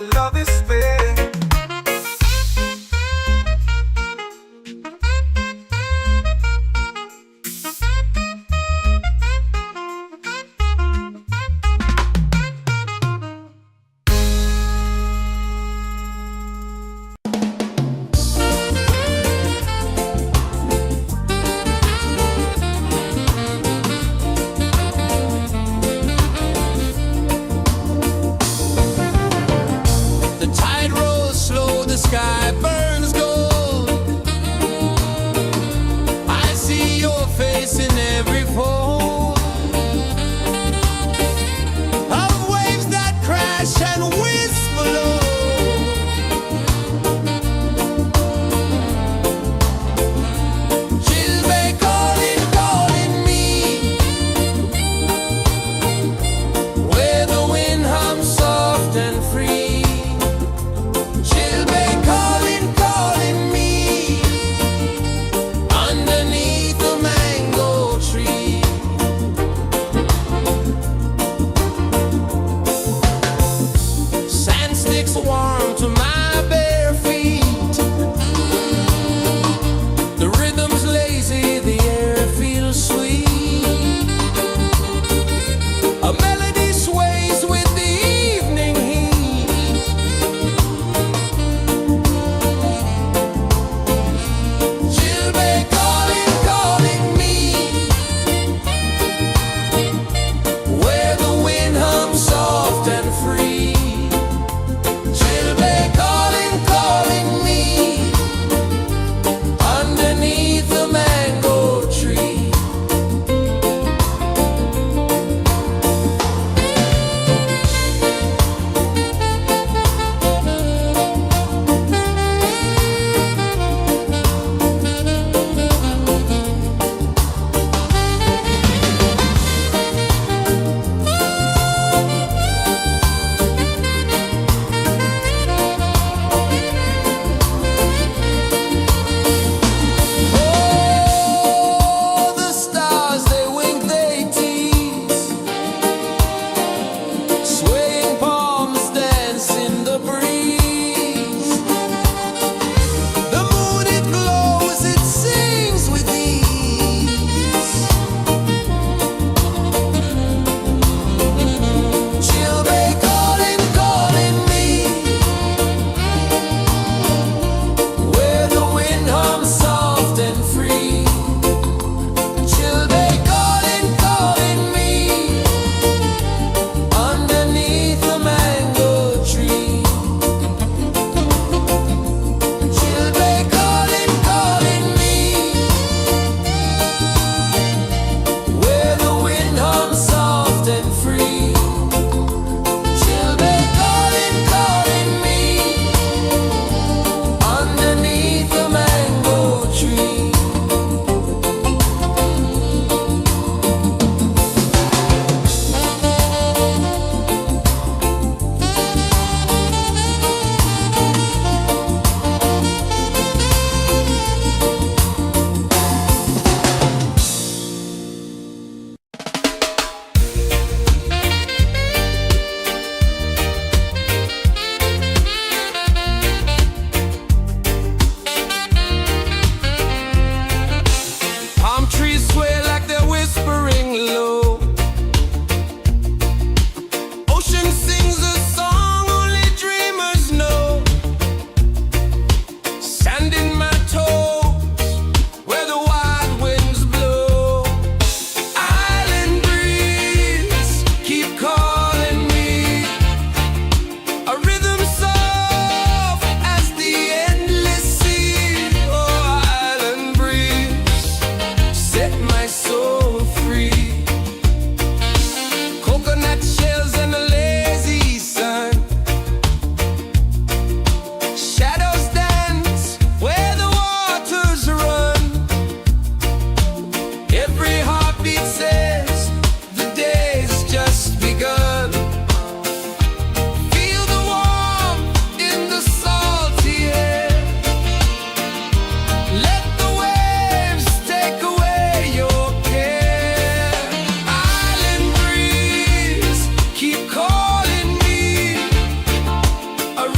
Love is fair. Sky burns gold. I see your face in every fold of waves that crash and whisper low. She'll be calling, calling me where the wind hums soft and free. Warm to my bare feet. The rhythm's lazy, the air feels sweet. A melody sways with the evening heat. She'll be calling, calling me where the wind hums soft and free. She'll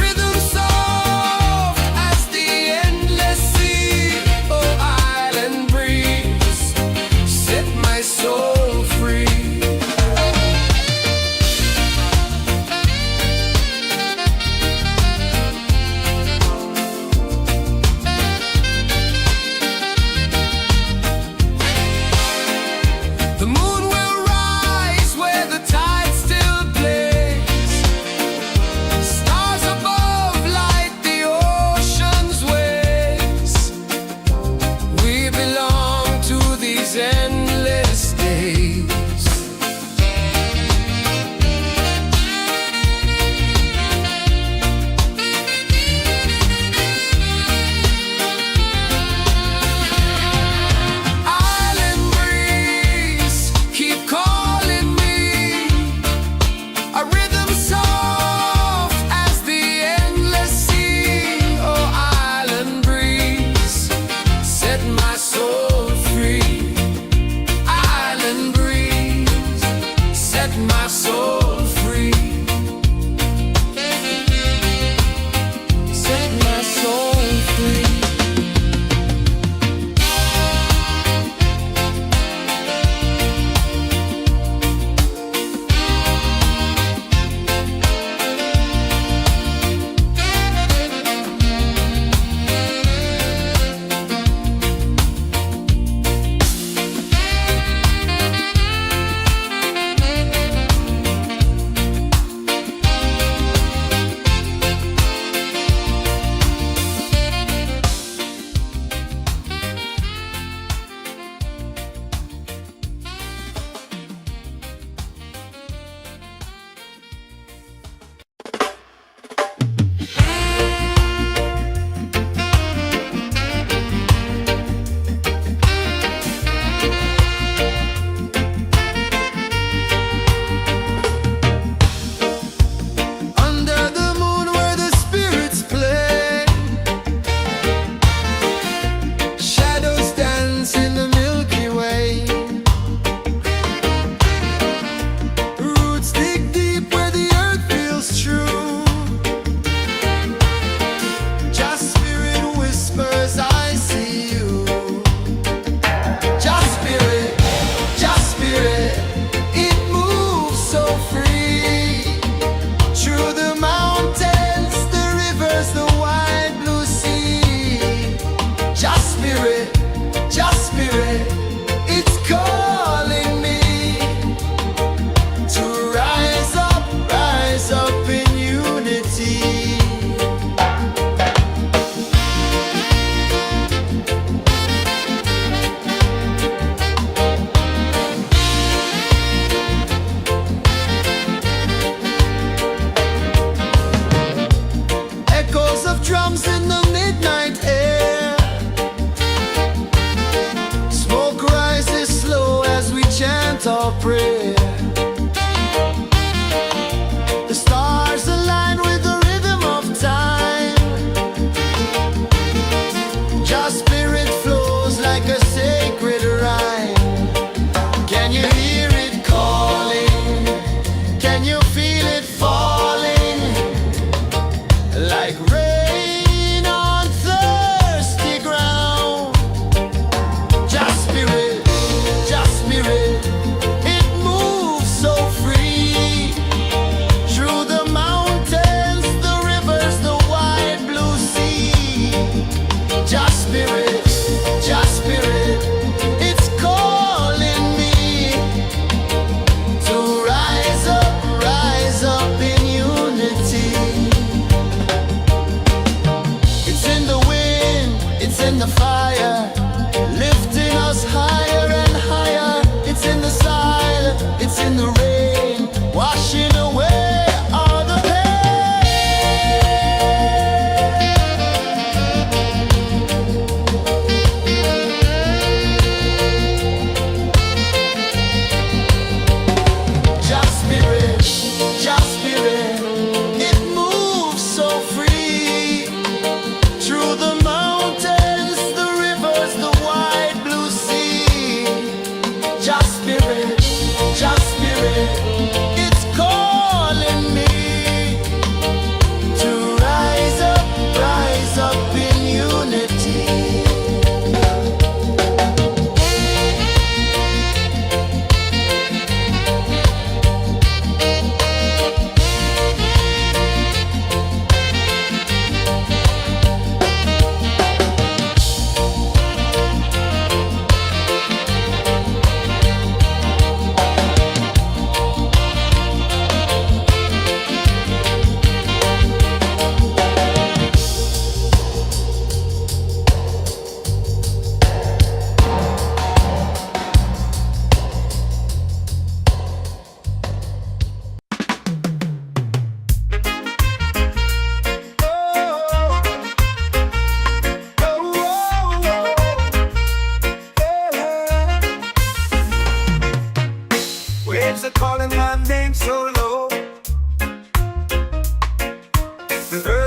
rhythm soft as the endless sea. Oh, island breeze, set my soul free. The moon will rise where the tide still plays. Stars above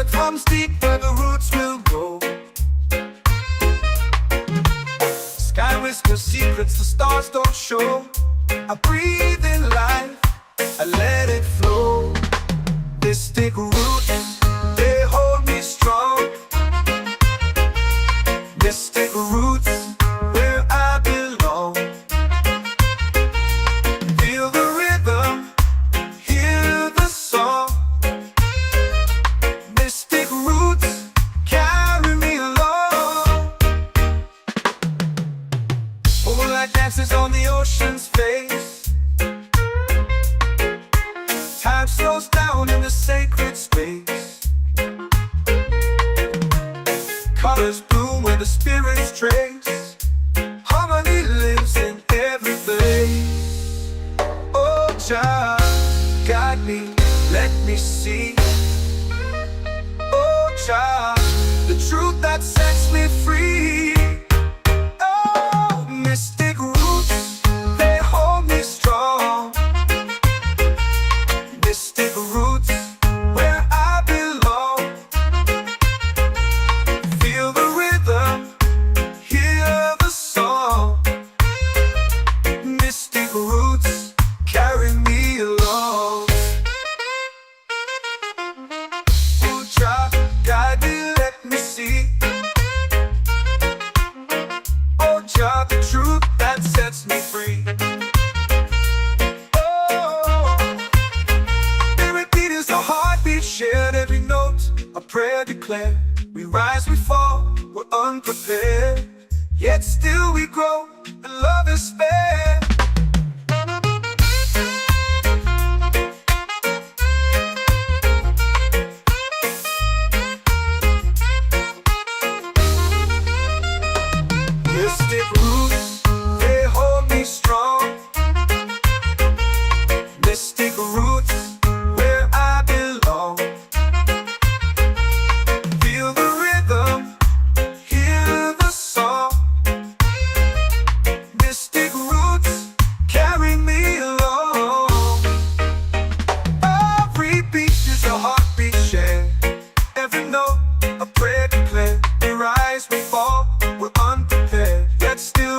earth hums deep where the roots will grow. Sky whispers secrets the stars don't show. I breathe in life, I let it flow. Mystic roots, they hold me strong. Mystic roots, where I belong. Feel the rhythm, hear the song. Mystic roots, carry me along. Moonlight dances on the ocean's face. Time slows down in the sacred space. Colors bloom where the spirits trace. Harmony lives in every place. Oh, Jah, guide me, let me see. Oh, Jah, the truth that sets me free. Oh, mystic roots, they hold me strong. Mystic roots, where I belong. Feel the rhythm, hear the song. Mystic roots, carry me along. Oh, Jah, guide me, let me see. Oh, Jah, the truth that sets me free. Heartbeat shared, every note a prayer declared. We rise, we fall, we're unprepared, yet still we grow, and love is spared. Mystic roots, they hold me strong. Mystic roots, where I belong. Feel the rhythm, hear the song. Mystic roots, carry me along. Every beat is a heartbeat shared, every note a prayer declared. We rise, we fall, we're unprepared, yet still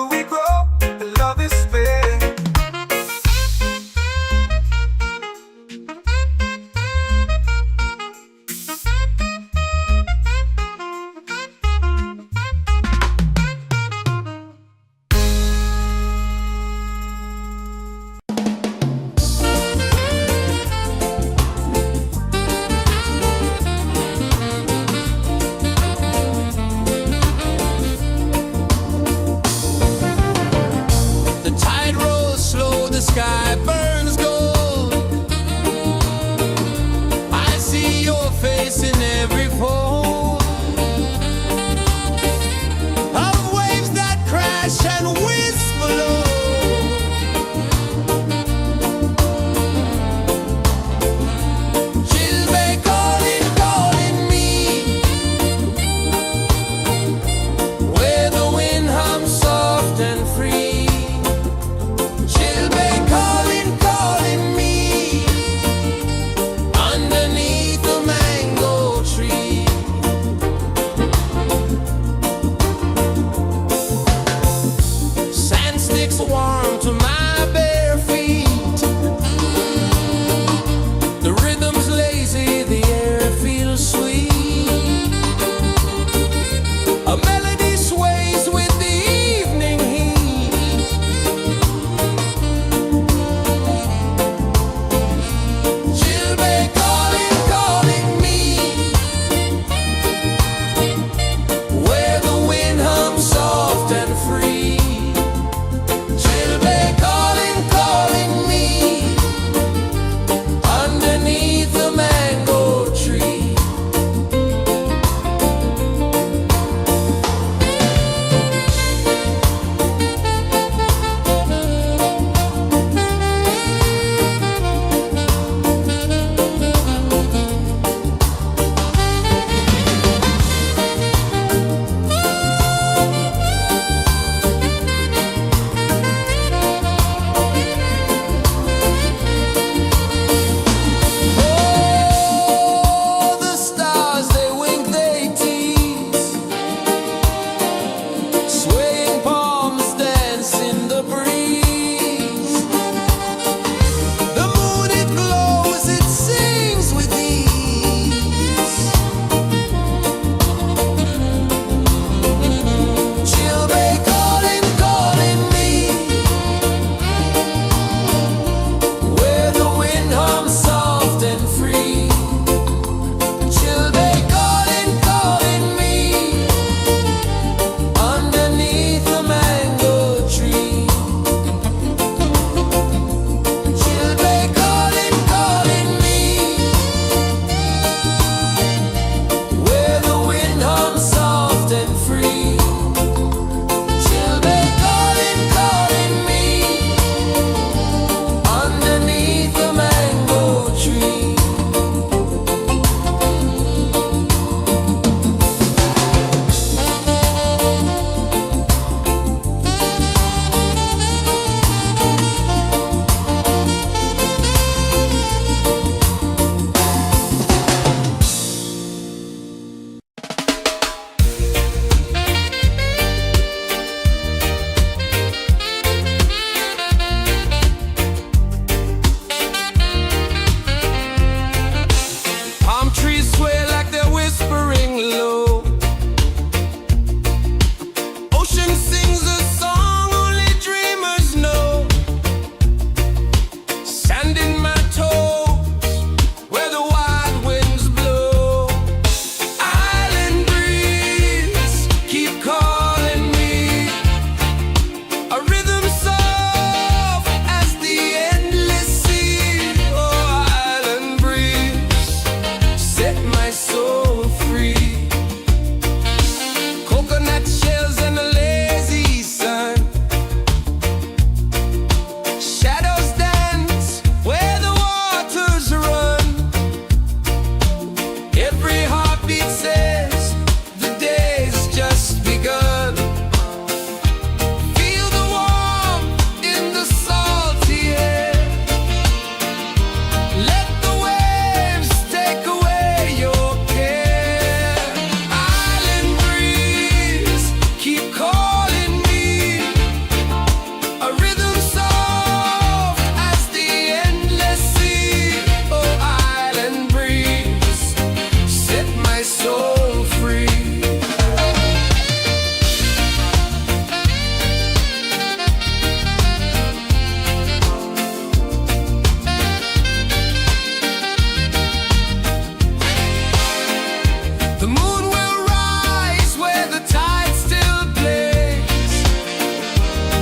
The moon will rise where the tide still plays.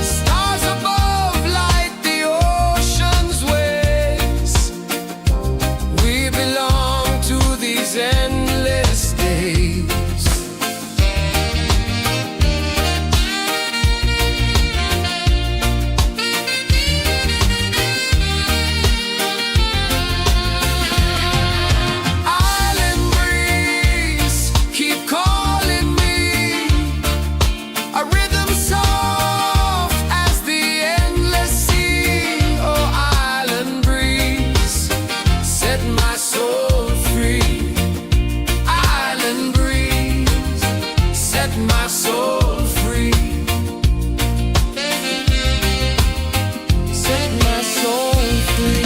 Stars above light the ocean's waves. We belong to these endless days. Island breeze, keep calling me. A rhythm soft as the endless sea. Oh, island breeze, set my soul free. Island breeze, set my soul free. Set my soul free.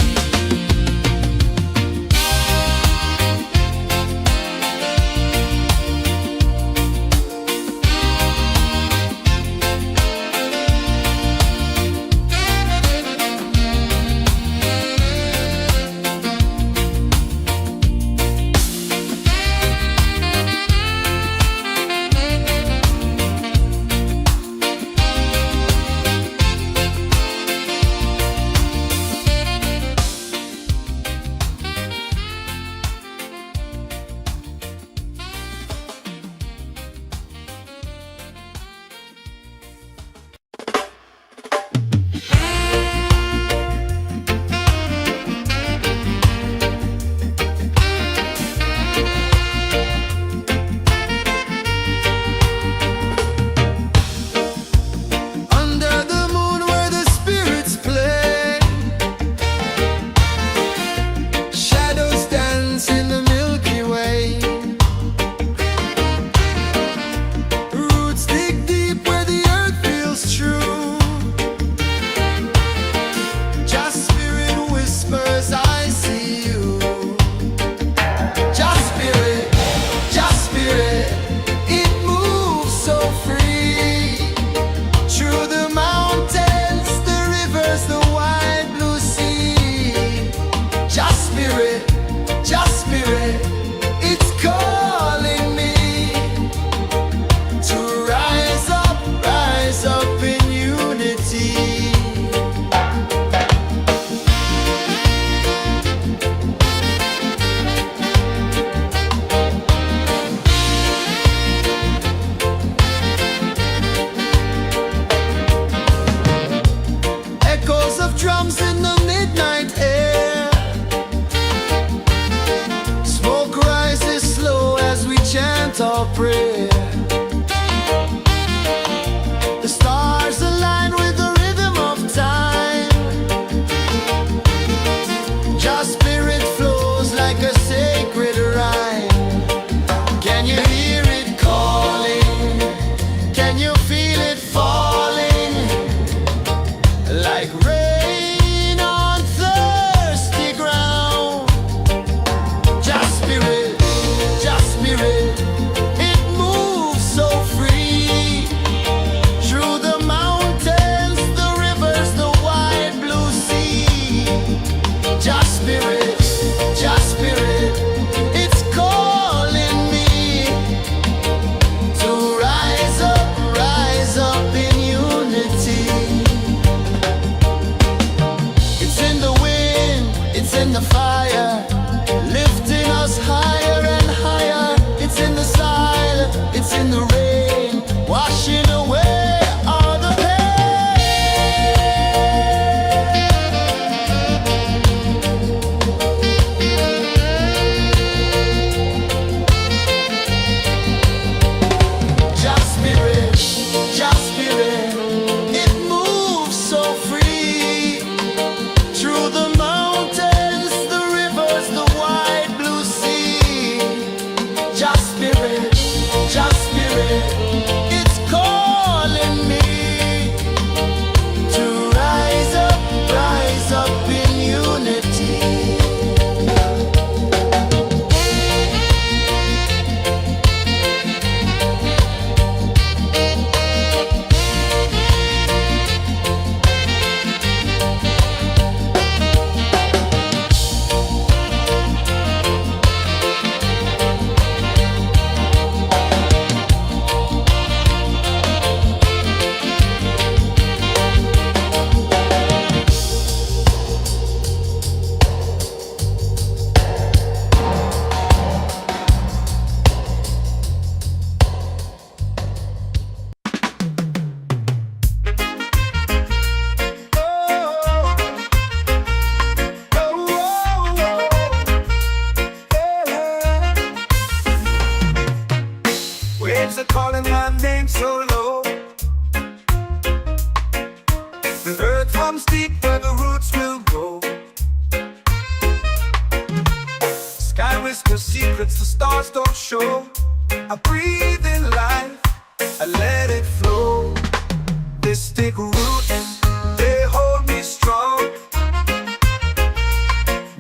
Under the moon where the spirits play, shadows dance in the Milky Way. Roots dig deep where the earth feels true. Just spirit whispers, I see you. Just spirit, it moves so free. Through the mountains, the rivers, the wide blue sea. Just spirit, it's calling me to rise up in unity. Echoes of drums in the midnight air. Smoke rises slow as we chant our prayer. The stars align with the rhythm of time. Just spirit flows like a sacred rhyme. Can you hear it calling? Can you feel it falling? Like rain on thirsty ground. Just spirit, it moves so free. Through the mountains, the rivers, the wide blue sea. Just spirit, it's calling me to rise up in unity. It's in the wind, it's in the fire, lifting us higher and higher. It's in the silence, it's in the rain, washing away all the pain. Just spirit, it moves so free. Through the mountains, the rivers, the wide blue sea. Just spirit, it's calling me to rise up in unity. waves are calling my name so low. The earth hums deep where the roots will grow. Sky whispers secrets the stars don't show. I breathe in life, I let it flow. Mystic roots, they hold me strong.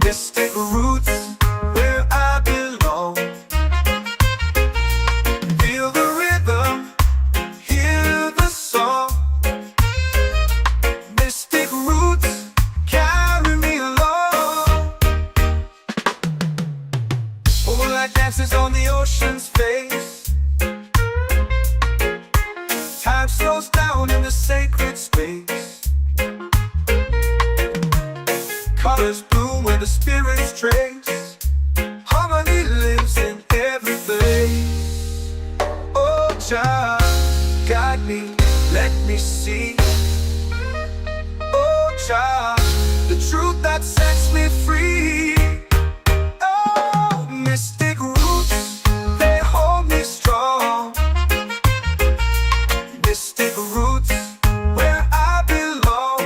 Mystic roots, where I belong. Feel the rhythm, hear the song. Mystic roots, carry me along. Moonlight dances on the ocean's face. Time slows down in the sacred space. Colors bloom where the spirits trace. Harmony lives in every place. Oh, Jah, guide me, let me see. Oh, Jah, the truth that sets me free. Oh, mystic roots, they hold me strong. Mystic roots, where I belong.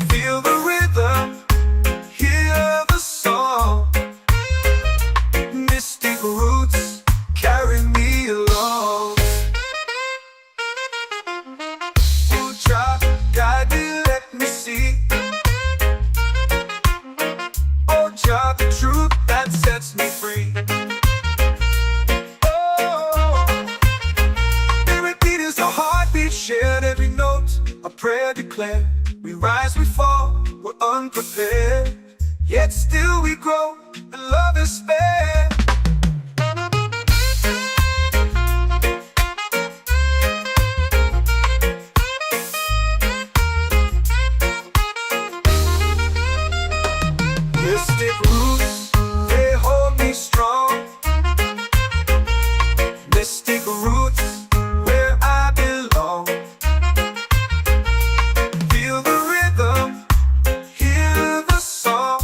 Feel the rhythm, hear the song. Mystic roots, carry me along. Oh, Jah, guide me, let me see. Oh, Jah, the truth that sets me free. A heartbeat shared, every note a prayer declared. We rise, we fall, we're unprepared, yet still we grow, and love is spared. Mystic roots, they hold me strong. Mystic roots, where I belong. Feel the rhythm, hear the song.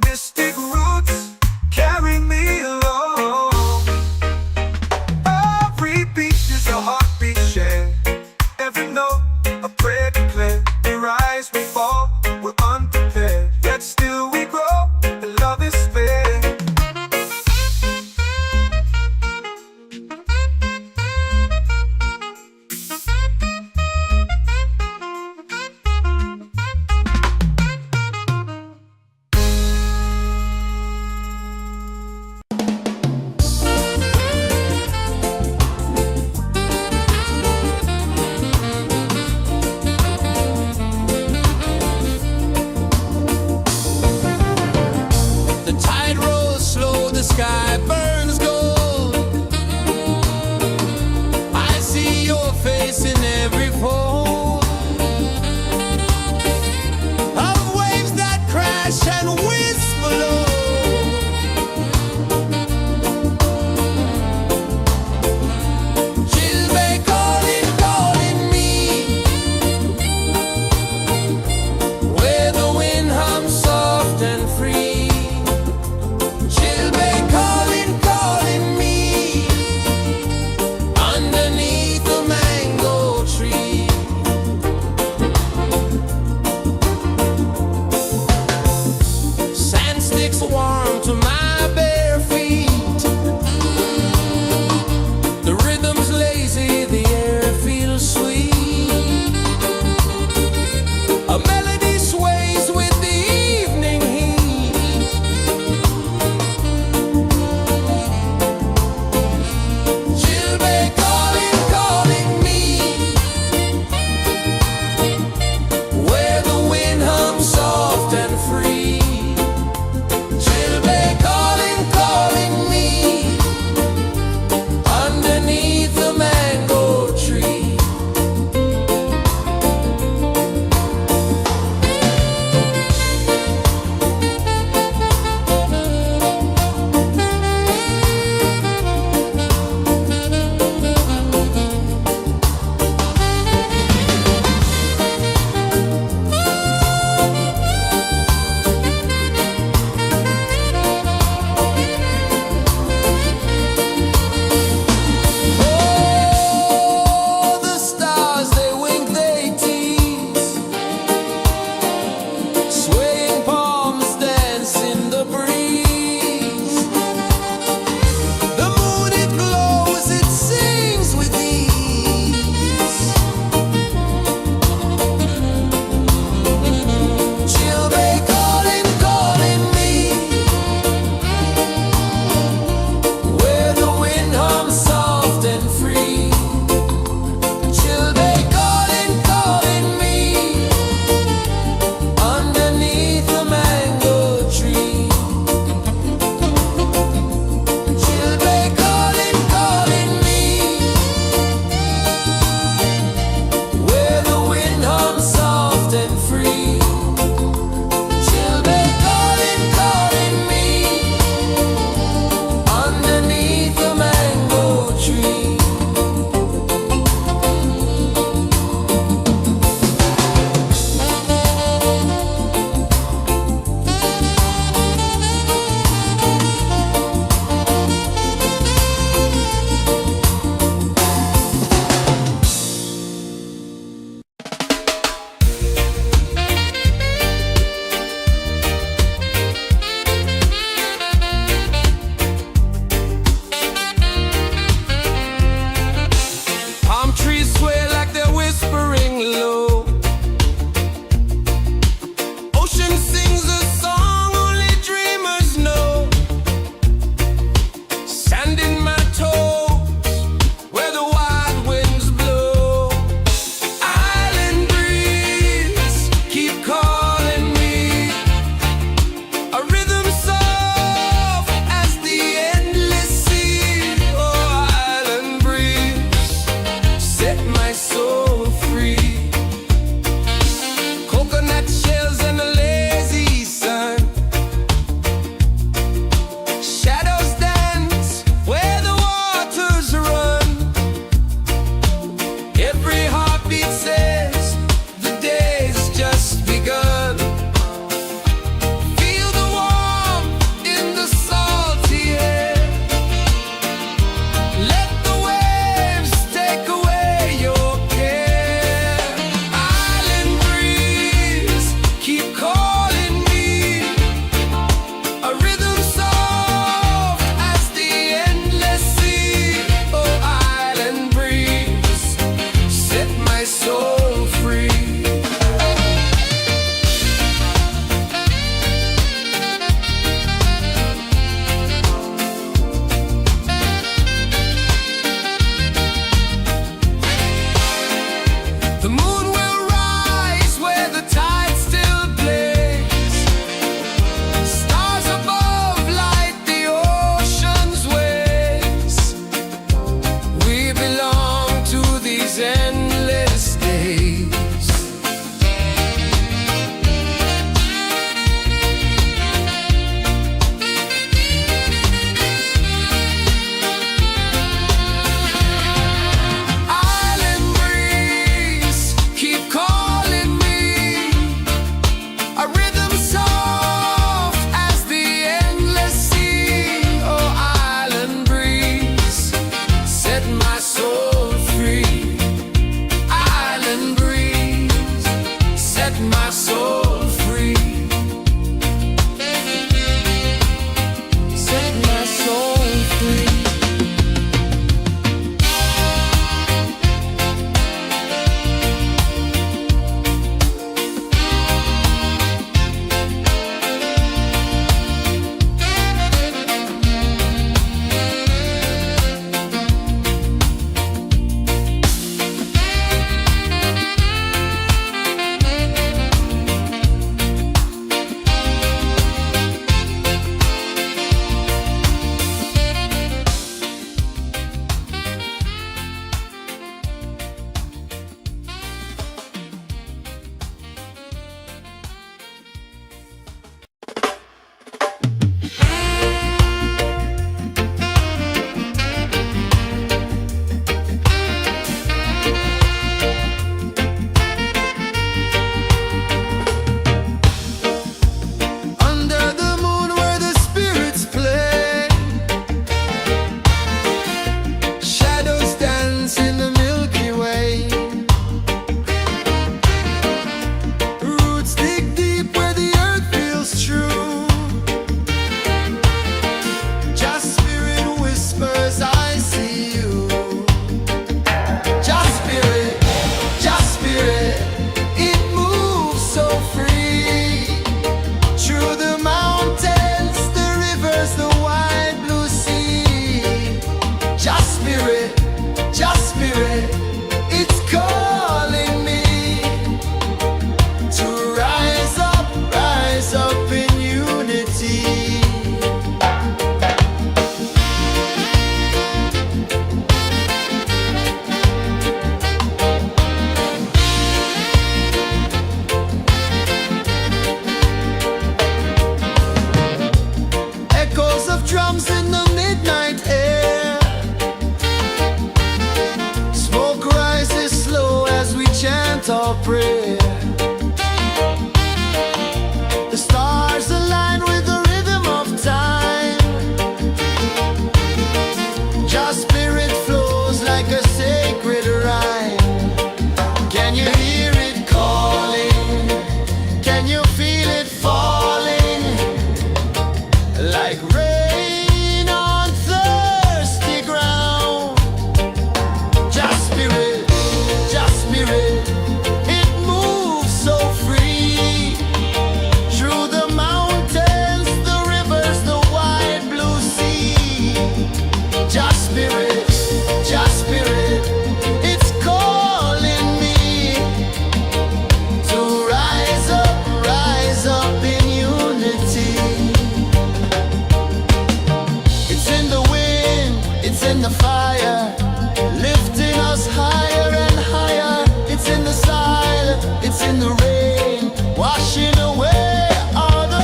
Mystic roots, carry me along. Every beat is a heartbeat shared, every note a prayer declared. We rise, we fall, we're unprepared, yet still we grow, and love is spared. The tide rolls slow, the sky burns gold. I see your face in every fold of waves that crash and whisper low. She'll be calling, calling me, where the wind hums soft and free. She'll be calling, drums in the midnight air. Smoke rises slow as we chant our prayer. The stars align with the rhythm of time. Your spirit flows like a sacred rhyme. Can you hear it calling? Can you feel it falling? Like rain on thirsty ground. Just spirit, it moves so free. Through the mountains, the rivers, the wide blue sea. Just spirit, it's calling me to rise up in unity. It's in the wind, it's in the fire, lifting us higher and higher. It's in the silence, it's in the rain, washing away all the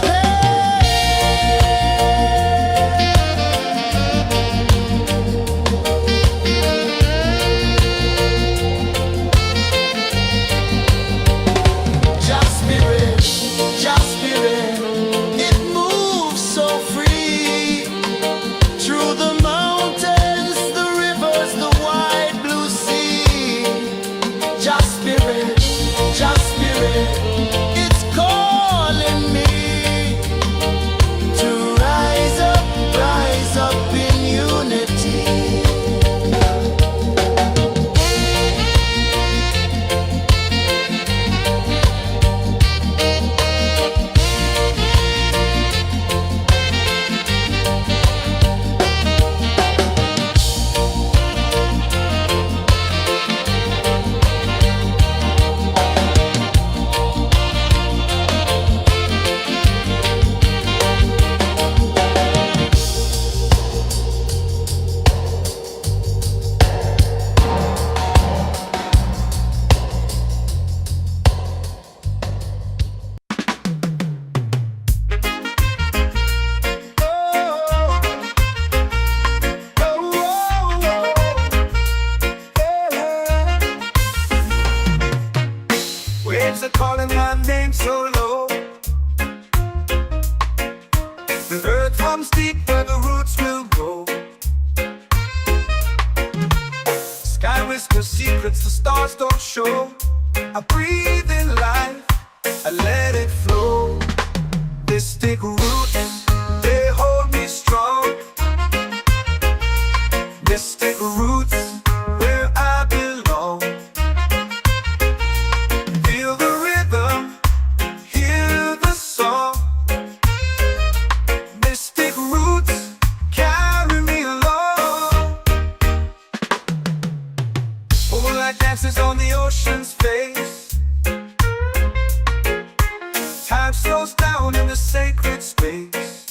Just spirit, it moves so free. Through the mountains, the rivers, the wide blue sea. Just spirit, it's calling me to rise up in unity. Waves are calling my name so low. The earth hums deep where the roots will go. Sky whispers secrets the stars don't show. I breathe in life, I let it flow. Mystic roots, they hold me strong. Mystic roots, where I belong. Feel the rhythm, hear the song. Mystic roots, carry me along. Moonlight dances on the ocean's face. Time slows down in the sacred space.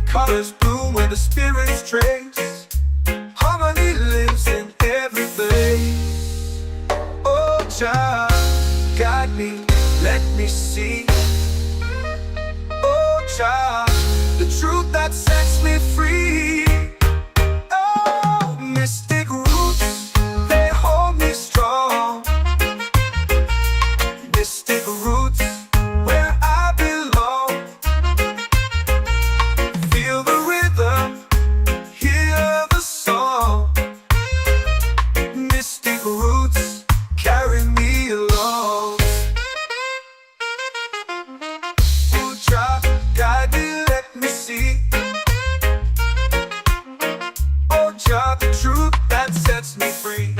Colors bloom where the spirits trace. Harmony lives in every place. Oh, Jah, guide me, let me see. Oh, Jah, the truth that sets me free. Oh, mystic roots, they hold me strong. Mystic roots, where I belong. Feel the rhythm, hear the song. Mystic roots, carry me along. Oh, Jah, guide me, let me see. Oh, Jah, the truth that sets me free.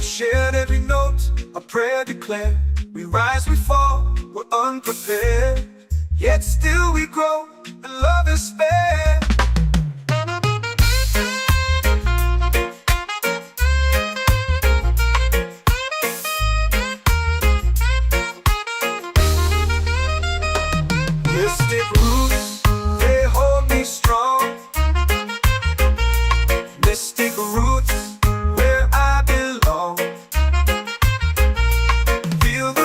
Shared every note, a prayer declared. We rise, we fall, we're unprepared. Yet still we grow, and love is spared. Mystic roots, they hold me strong. Mystic roots, where I belong. Feel the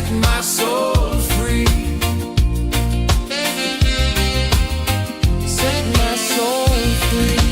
set my soul free. Set my soul free.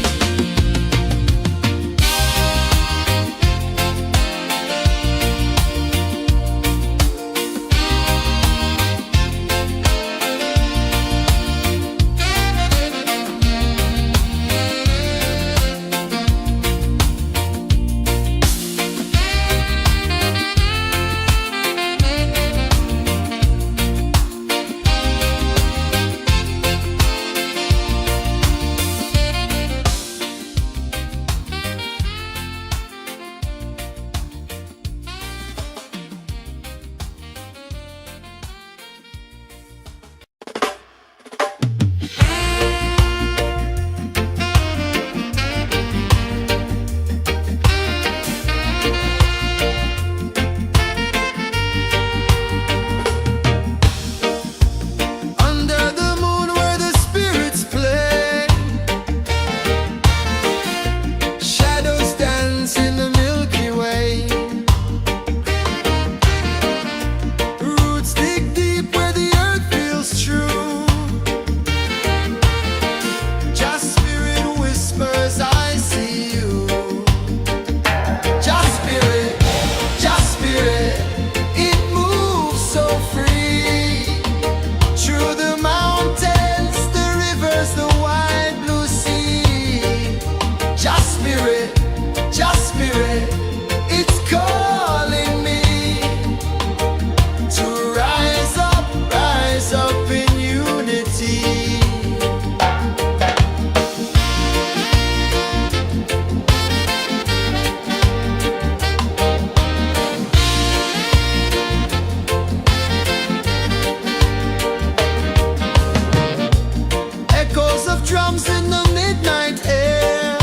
Drums in the midnight air.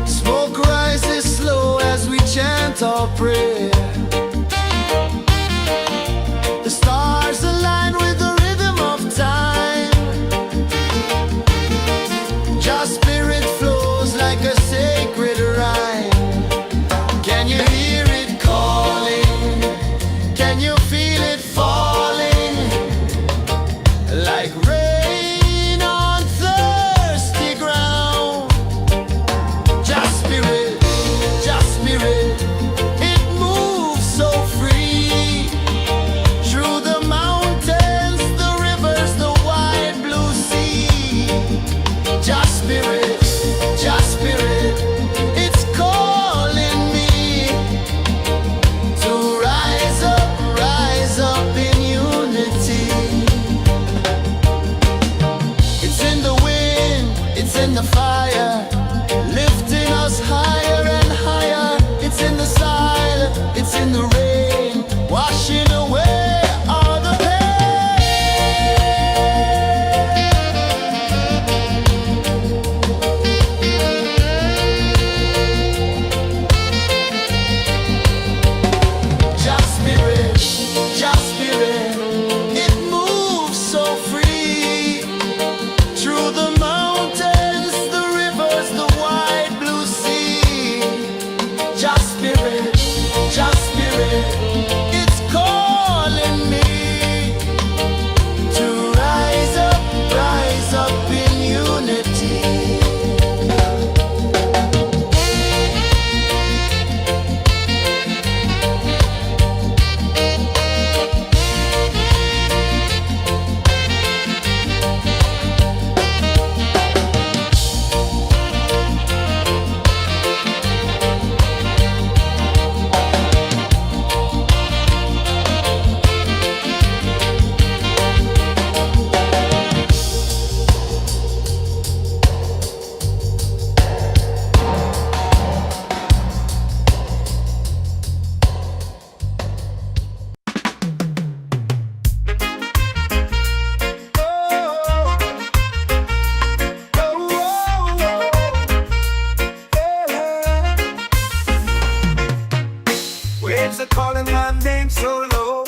Smoke rises slow as we chant our prayer. The stars align with the rhythm of time. Just spirit flows like a sacred rhyme. Can you hear it calling? Can you feel it falling? Like rain the fire, lifting us higher and higher. It's in the silence, it's in the rain, washing away all the Just spirit, it moves so free through the mountains, the rivers, the wide blue sea. Just spirit, it's calling me to rise up in unity. Waves are calling my name so low.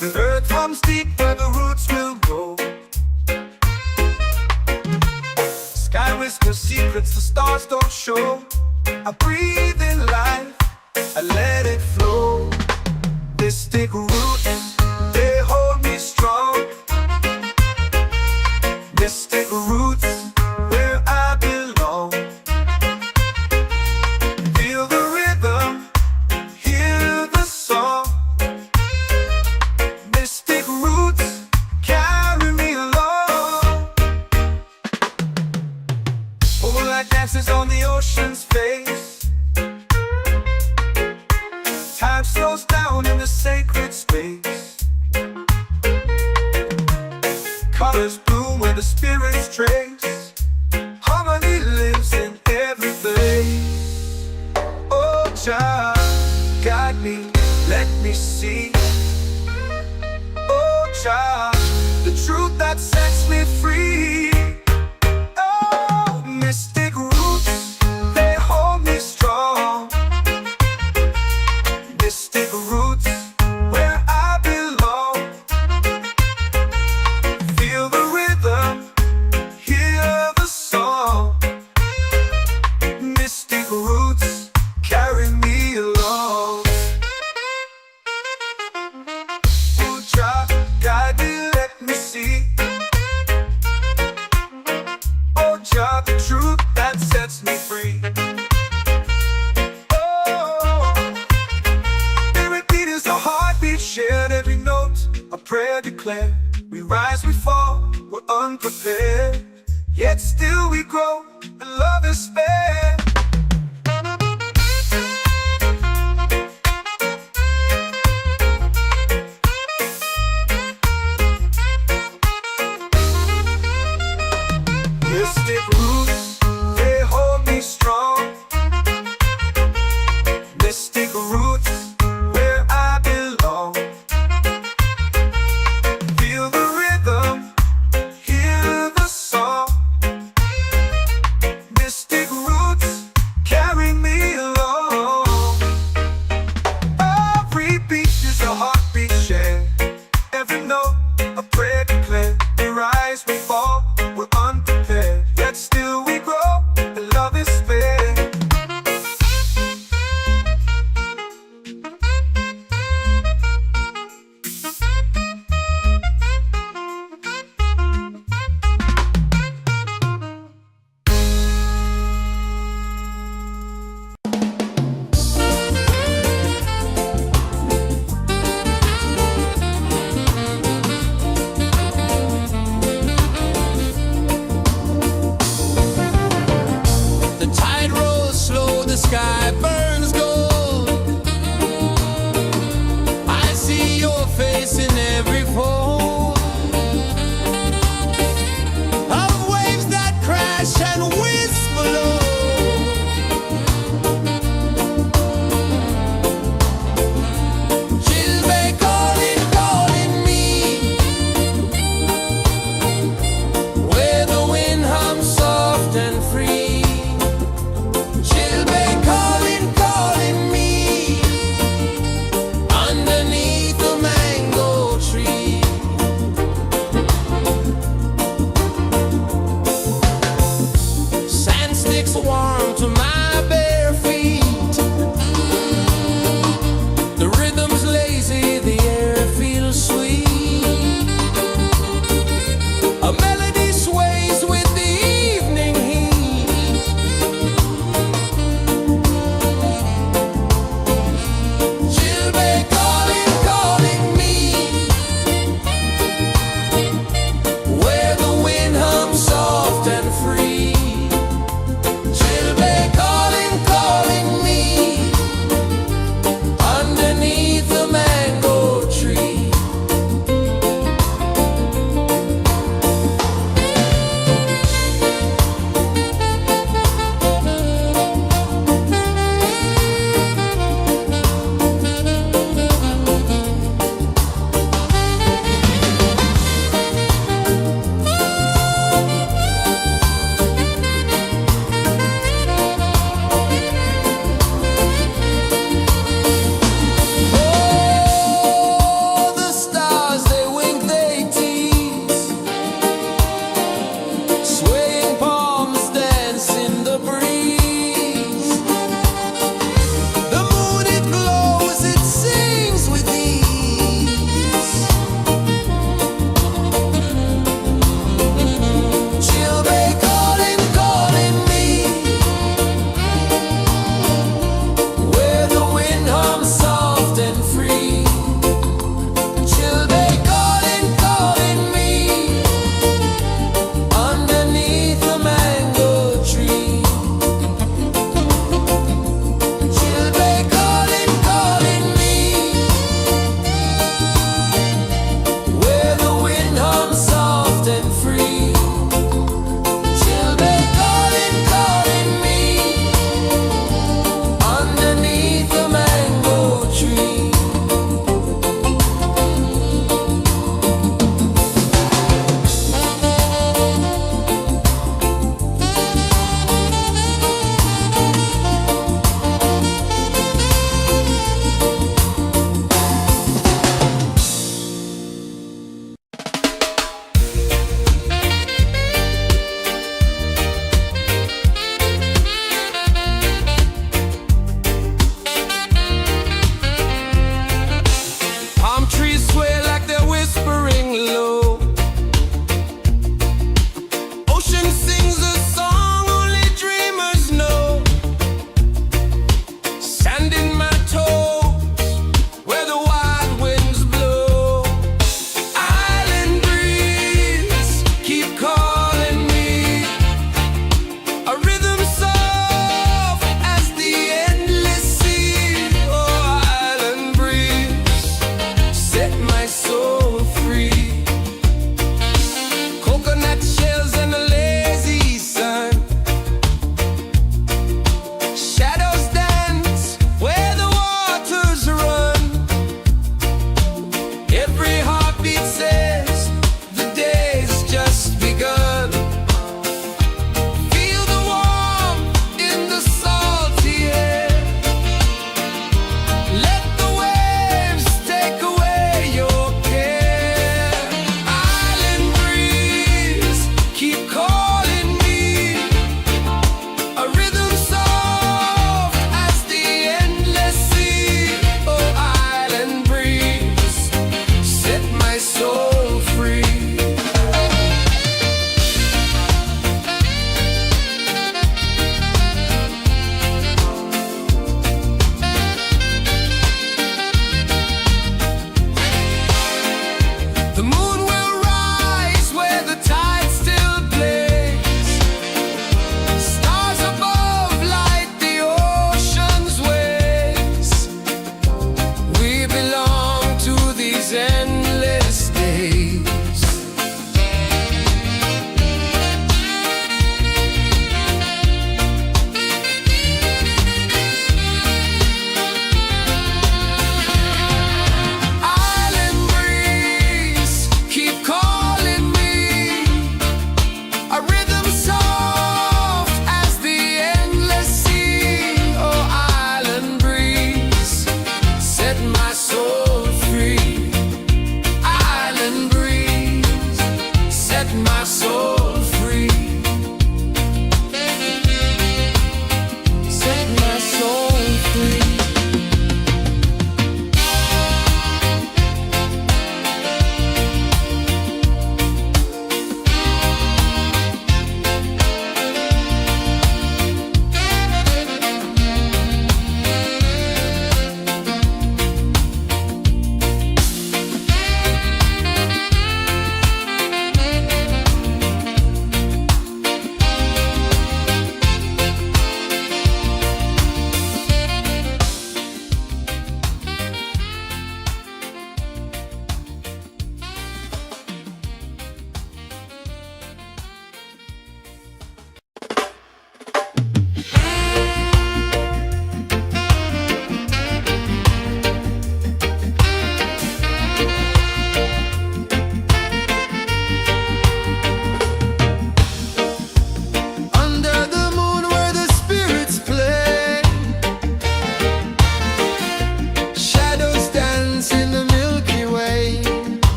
The earth runs deep where the roots will grow. Sky whispers secrets the stars don't show. I breathe in life, Jah, guide me, let me see. Oh Jah, the truth that sets me free. Oh, mystic roots, they hold me strong. Mystic roots, where I belong. Feel the rhythm, hear the song. Mystic roots, carry me along. Oh Jah, guide me, let me see. Oh Jah, the truth that sets me free. Oh, spirit beat is a heartbeat, shared every note, a prayer declared. We rise, we fall, we're unprepared, yet still we grow, and love is spared. Mystic roots, they hold me strong. Mystic roots, where I belong. Feel the rhythm, hear the song. Mystic roots,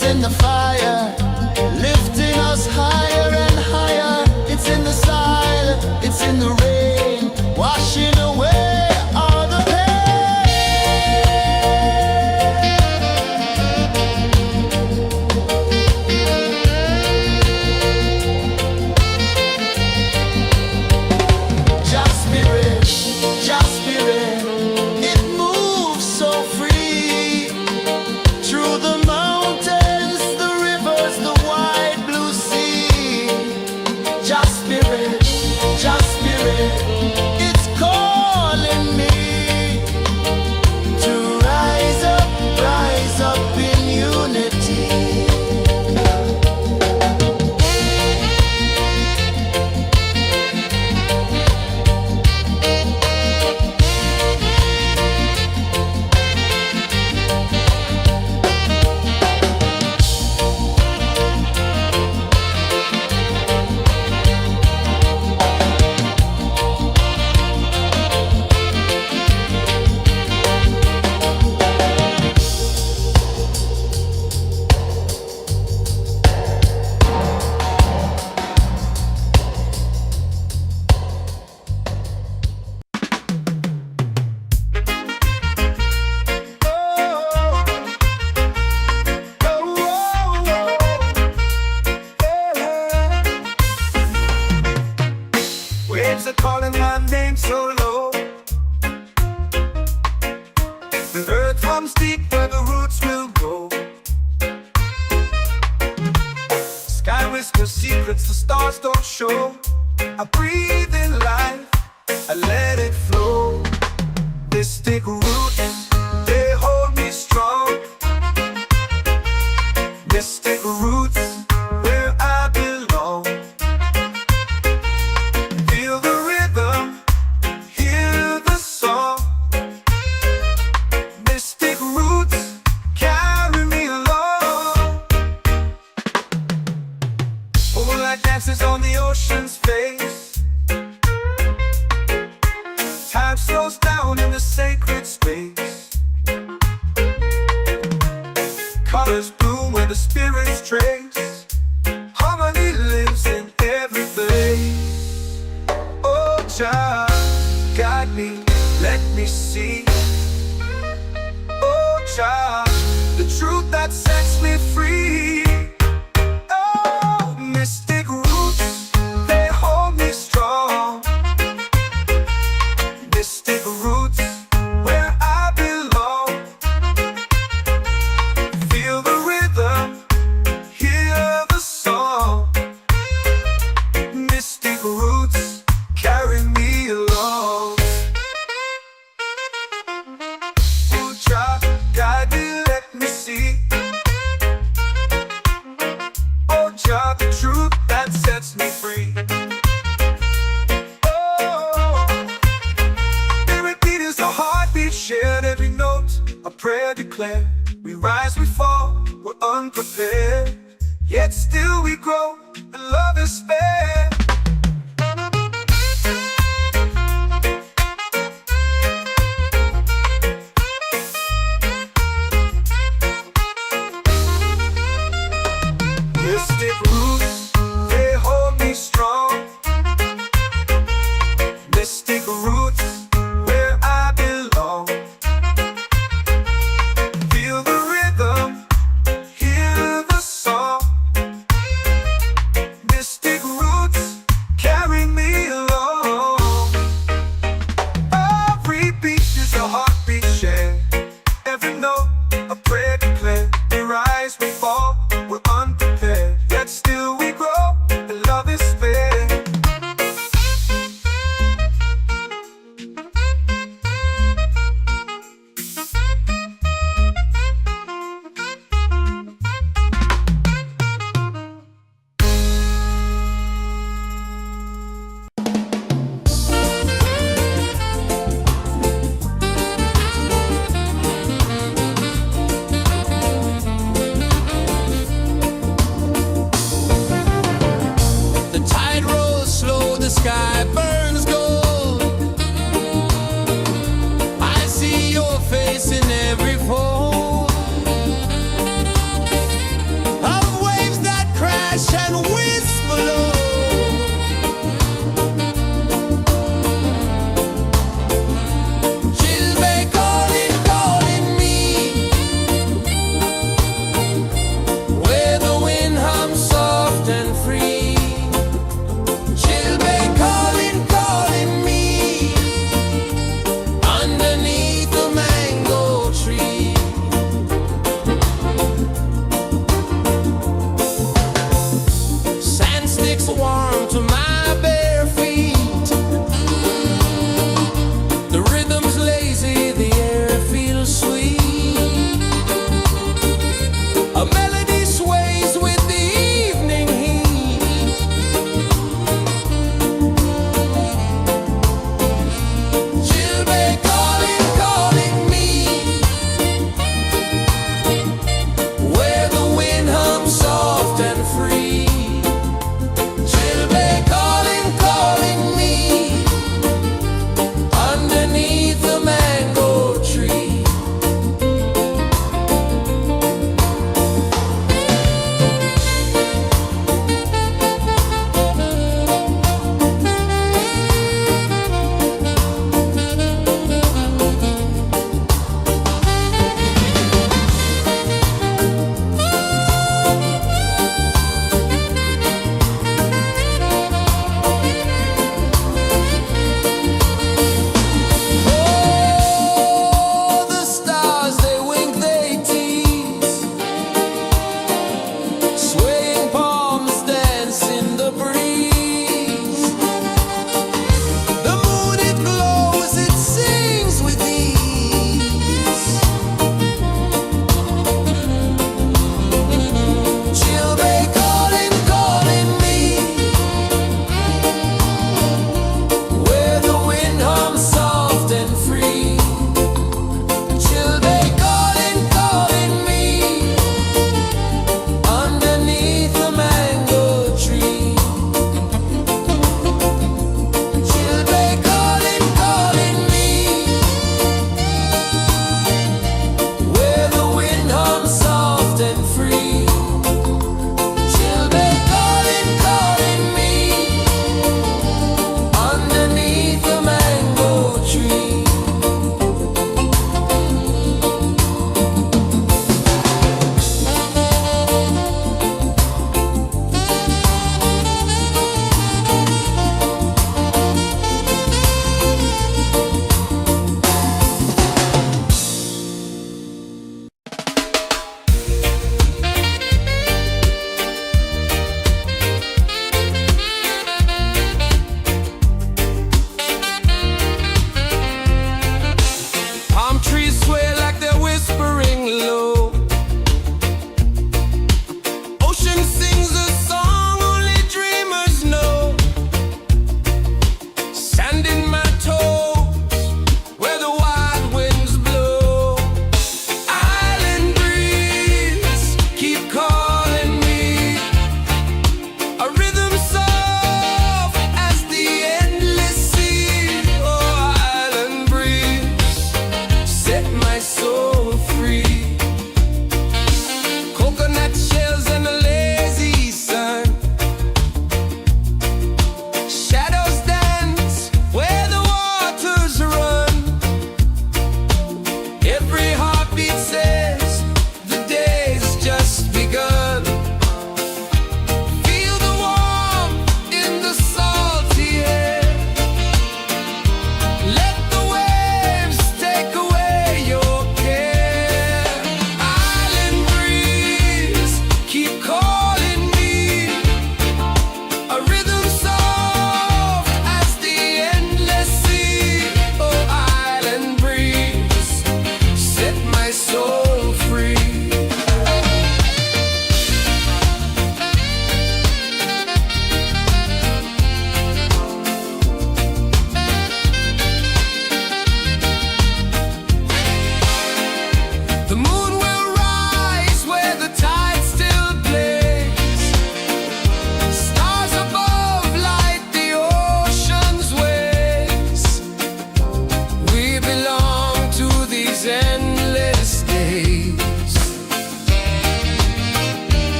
it's in the fire, lifting us higher and higher. It's in the silence, it's in the rain, washing away all the Just spirit, just spirit, it moves so free through the mountains, the rivers, the wide blue sea. Just spirit, it's calling me to rise up in unity. Waves are calling my name so low. The earth hums deep where the roots will go. Sky whispers secrets the stars don't show. I breathe in life, I let it flow. This take root and they hold me strong. This take roots where I belong. Feel the rhythm, hear the song. Mystic roots carry me along. Moonlight dances on the ocean's face. Time slows down in the sacred space. Colors bloom where the spirits trace. Harmony lives in every face. Oh, Jah, guide me, let me see. Oh, Jah, the truth that sets me free. Oh, mystic roots, they hold me strong. Mystic roots, where I belong. Feel the rhythm, hear the song. Mystic roots carry me along. Oh, Jah, guide me, let me see. Oh, Jah, the truth that sets me free. Oh, spirit beat is a heartbeat shared, every note a prayer declared. We rise, we fall, we're unprepared, yet still we grow, and love is spared. Mystic roots, they hold me strong. Mystic roots, where I belong. Feel the rhythm, hear the song. Mystic roots carry me along. Every beat is a heartbeat shared, every note a prayer declared. We rise, we fall, we're unprepared, yet still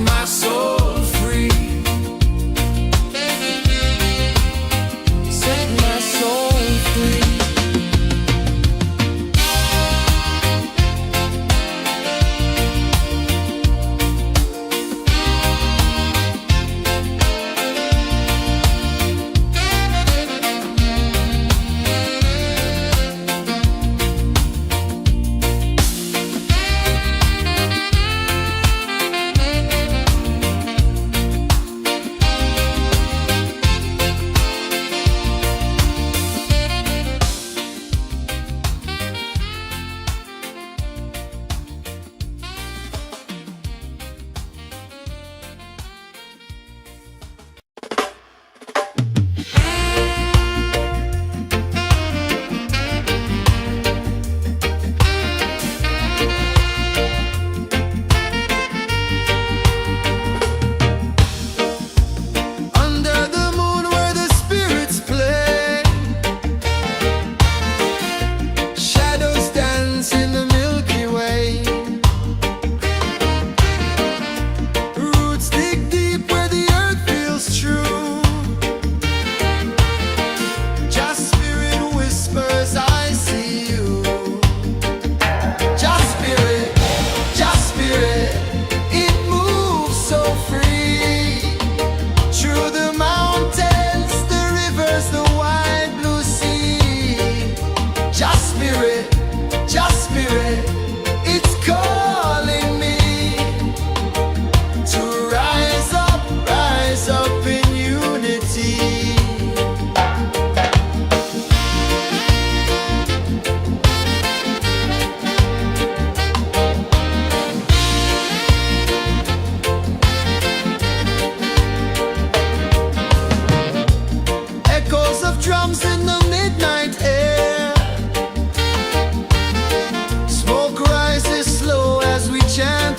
my soul free. Set my soul free.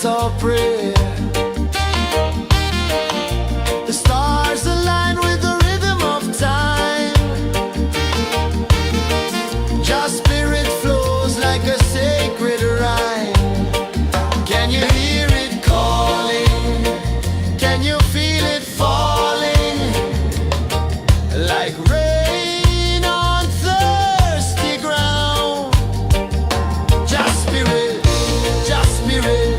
Our prayer. The stars align with the rhythm of time. Your spirit flows like a sacred rhyme. Can you hear it calling? Can you feel it falling? Like rain on thirsty ground. Just spirit, just spirit.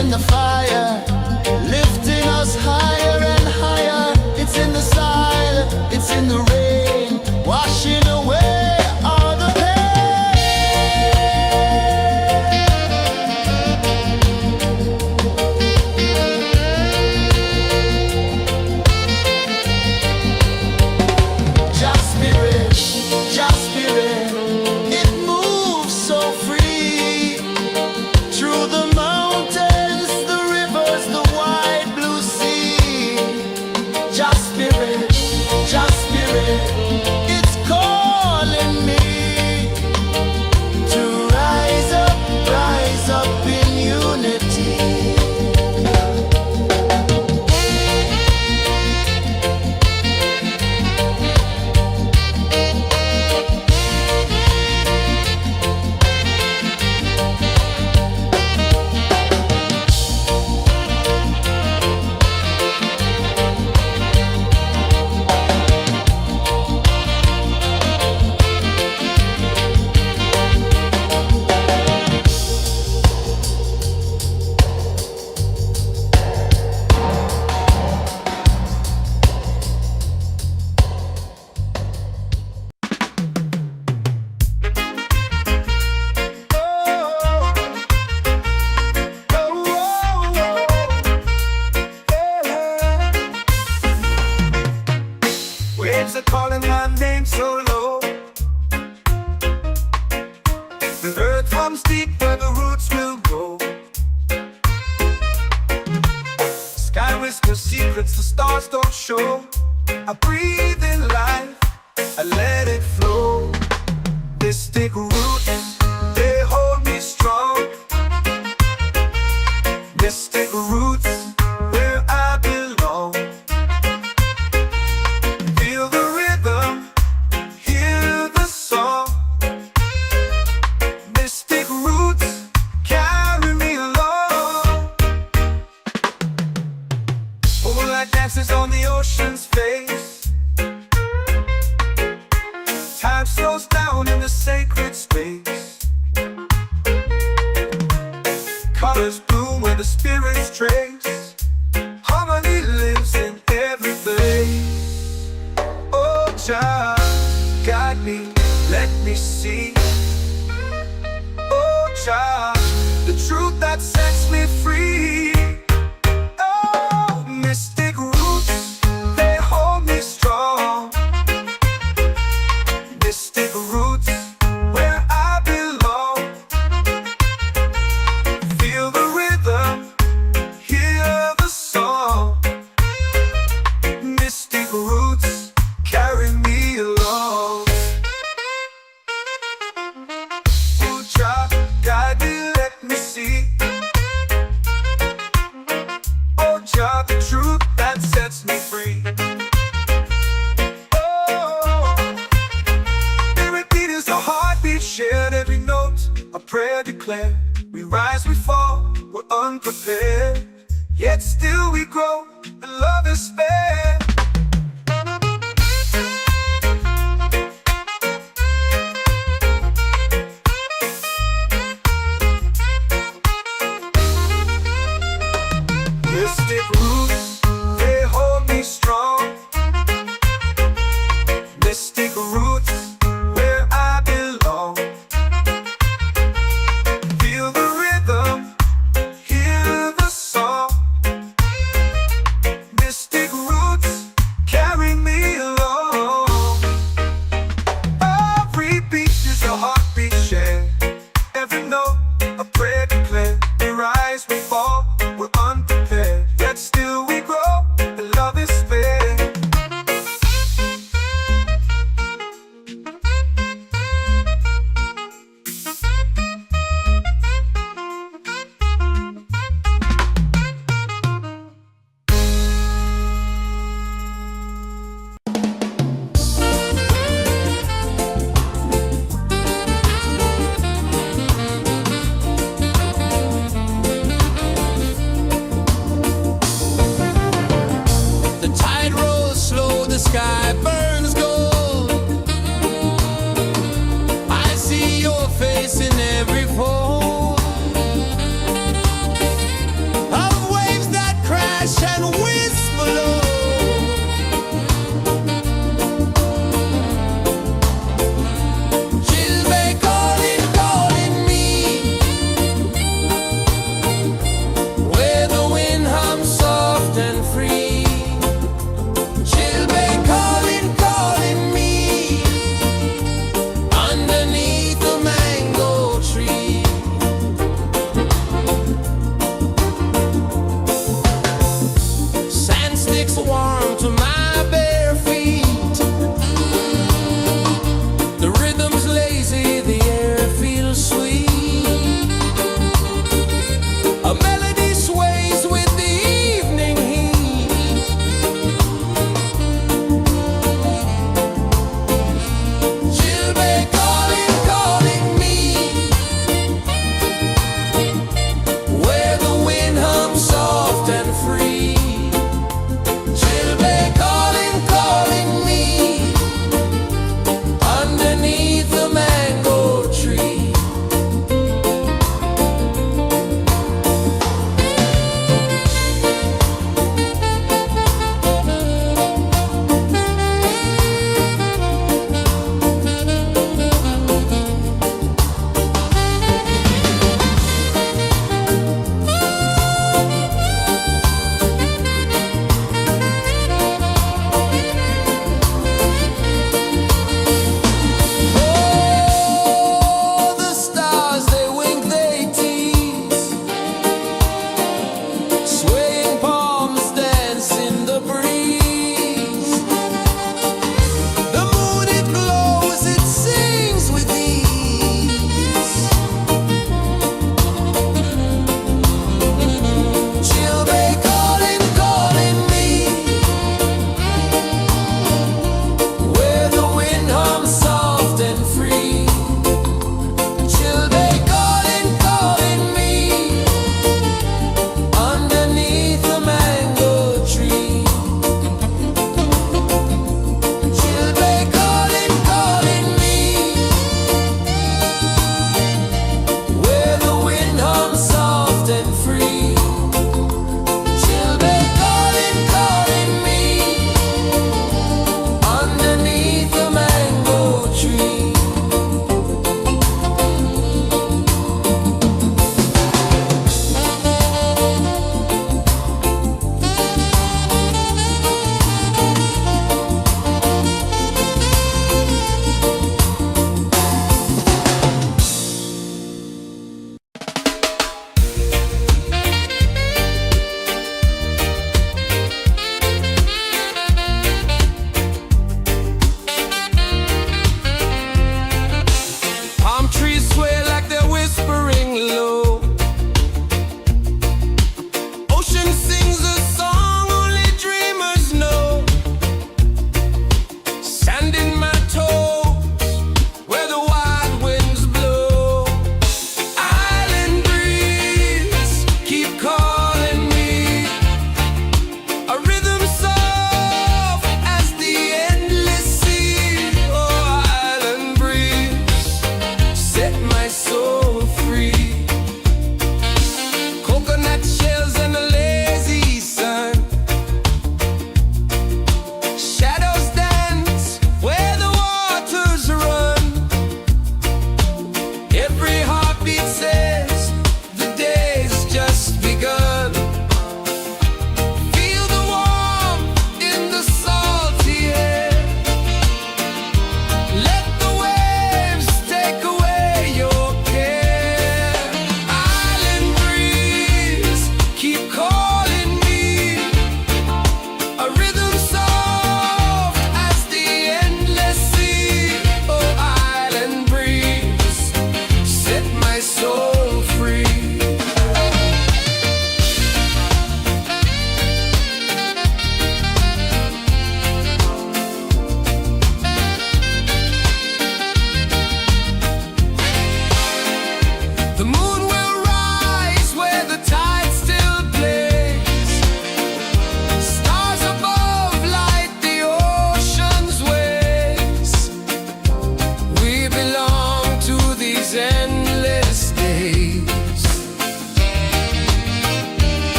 The fire, lifting us higher and higher. It's in the silence, it's in the rain, washing away all the pain. Just spirit, just spirit. It moves so free through the mountains. Just spirit, it's calling me to rise up in unity. Waves are calling my name so low. The earth hums deep where the roots will go. Sky whispers secrets the stars don't show. I breathe in life, I let it flow. Mystic roots, they hold me strong. Mystic roots, where I belong. Feel the rhythm, hear the song. Mystic roots, carry me along. Moonlight dances on the ocean's face. Time slows down in the sacred space. Colors bloom where the spirits trace. Harmony lives in every place. Oh, Jah, guide me, let me see. Oh, Jah, the truth that sets me free. Oh, mystic roots, they hold me strong. Mystic roots, where I belong. Feel the rhythm, hear the song. Mystic roots, carry me along. Oh, Jah, guide me, let me see. Oh, Jah, the truth that sets me free. Shared every note, a prayer declared. We rise, we fall, we're unprepared. Yet still we grow, and love is spared. Mystic roots, they hold me strong. Mystic roots, where I belong. Feel the rhythm, hear the song. Mystic roots,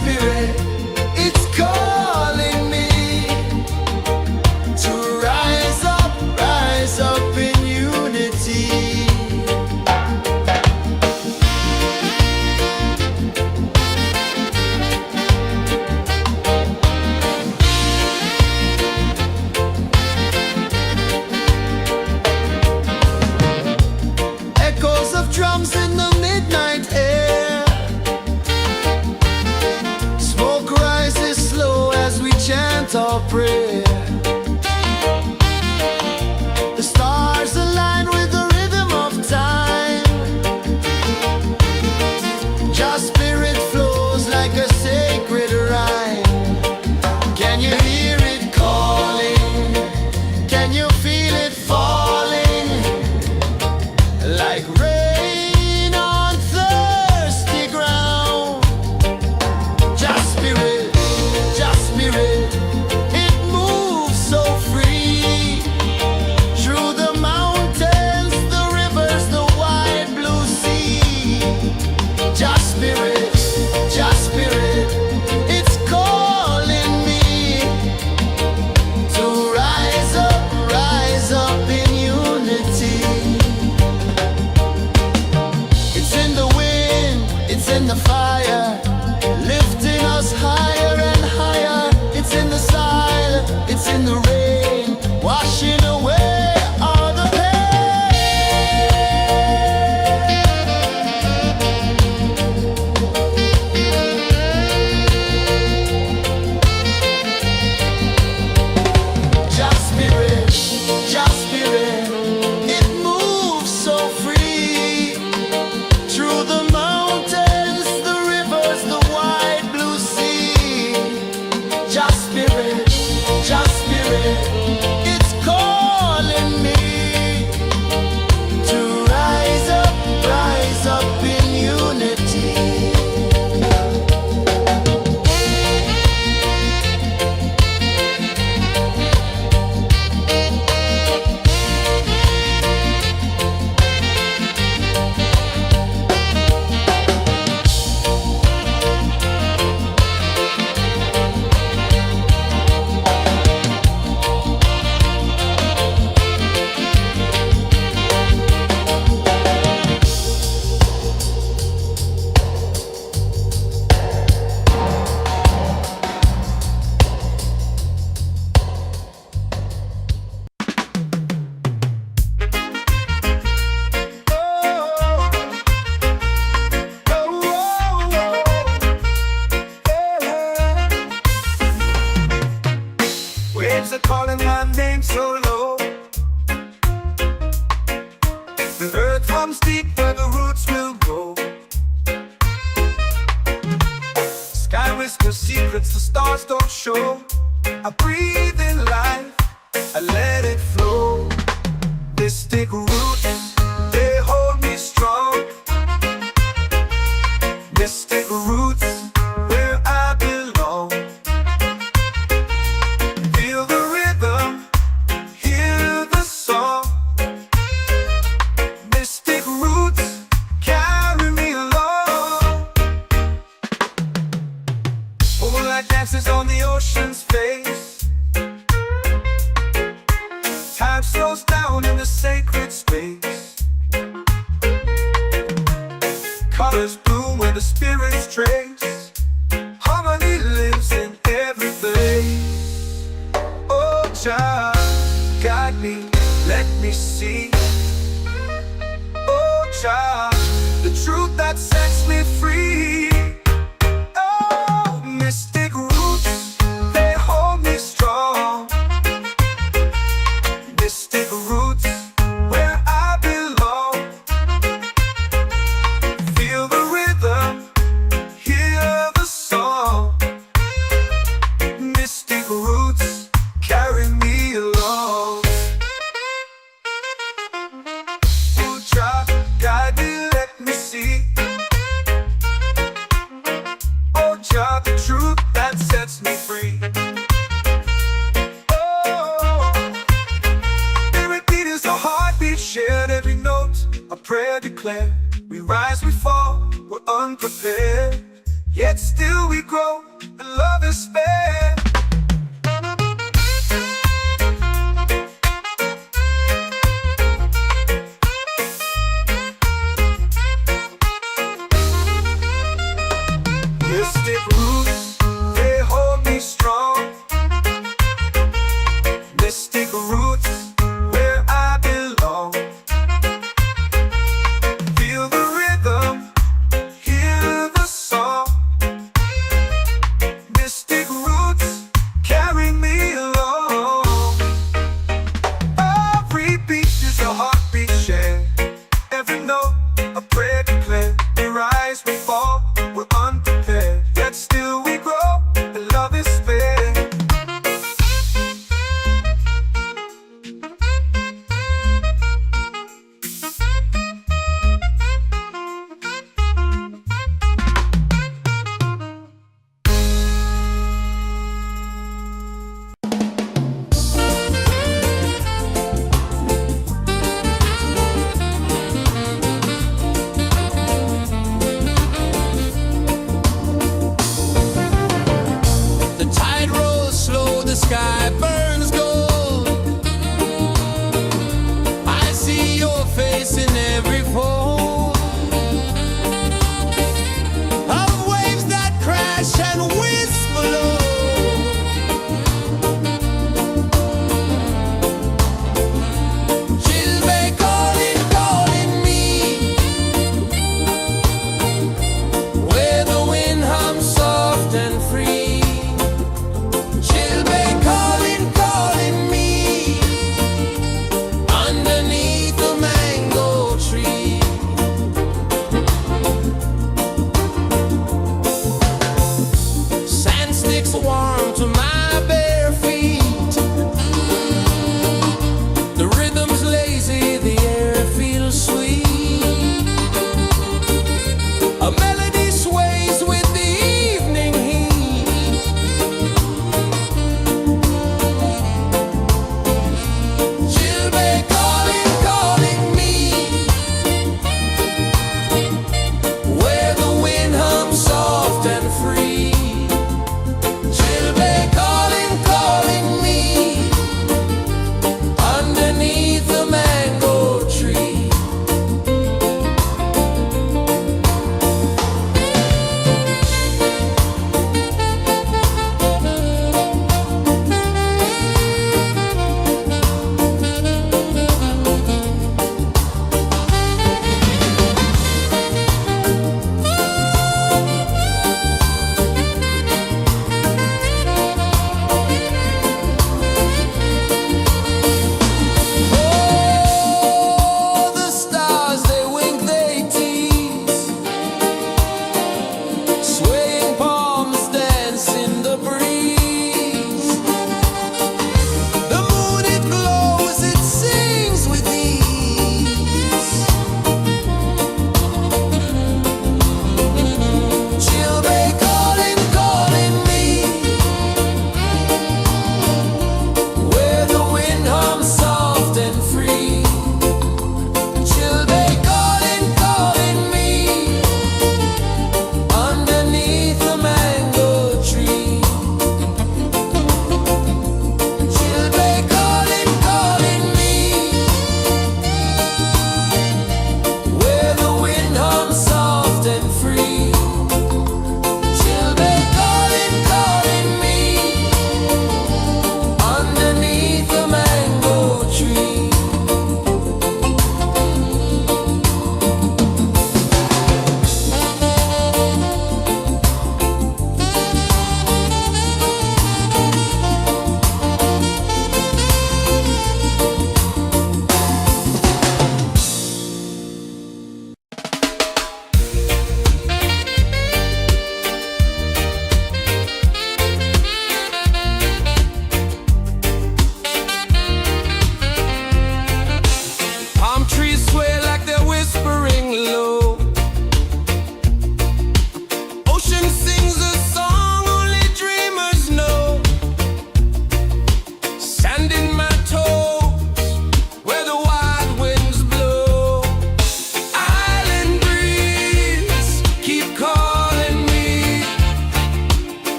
spirit, it's calling me to rise up in unity. Echoes of drums in the midnight air. Smoke rises slow as we chant our prayer. The stars align with the rhythm of time. Just spirit flows like a sacred rhyme. Can you hear it calling? Can you feel it falling? Like rain on thirsty ground. Just spirit, it moves so free. Through the mountains, the rivers, the wide blue sea. Just spirit, it's calling me to rise up in unity. It's in the wind, it's in the fire, lifting us higher and higher. It's in the silence, it's in the rain, washing away all the pain. Just spirit, it moves so free. Through the mountains, the rivers, the wide blue sea. Just spirit, it's calling me to rise up in unity. Waves are calling my name so low. The earth runs deep where the roots will grow. Sky whispers secrets the stars don't show. I breathe in life, I let it flow. Mystic roots, they hold me strong. Mystic roots, where I belong. Feel the rhythm, hear the song. Mystic roots, carry me along. Moonlight dances on the ocean's face. Time slows down in the sacred space. Colors bloom where the spirits trace. Harmony lives in every place. Oh, child, guide me, let me see. Oh, child, the truth that sets me free. Oh, mystic roots, they hold me strong. Mystic roots, where I belong. Feel the rhythm, hear the song. Mystic roots, carry me along. Oh, child, guide me, let me see. Oh, child, the truth that sets me free. Oh, spirit beat is a heartbeat, shared every note, a prayer declared. We rise, we fall, we're unprepared. grow, and love is fair. Mystic roots, they hold me strong. Mystic roots, where I belong. Feel the rhythm, hear the song. Mystic roots, carry me along. Every beat is a heartbeat shared. Every note, a prayer declared. We rise, we fall, we're unprepared. Yet still we grow, and love is fair. The tide rolls slow, the sky burns gold. I see your face in every fold of waves that crash and whisper low. She'll be calling, calling me, where the wind hums soft and free. She'll be calling,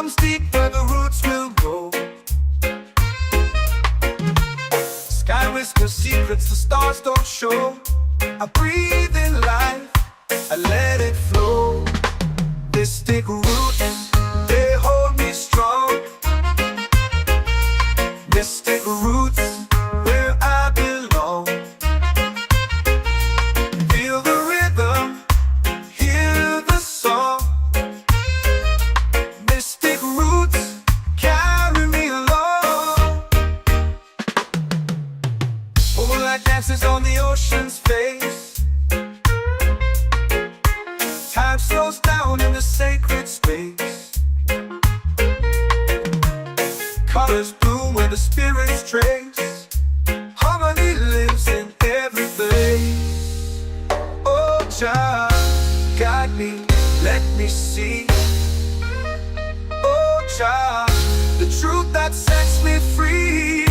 bones deep where the roots will go. Sky whispers secrets the stars don't show. I breathe in life, I let it flow. They stick root, they hold me strong. Mystic roots, where I belong. Feel the rhythm, hear the song. Mystic roots, carry me along. Moonlight dances on the ocean's face. Time slows down in the sacred space. Colors bloom where the spirits trace. Harmony lives in every face. Oh, Jah, guide me, let me see. Oh, Jah, the truth that sets me free.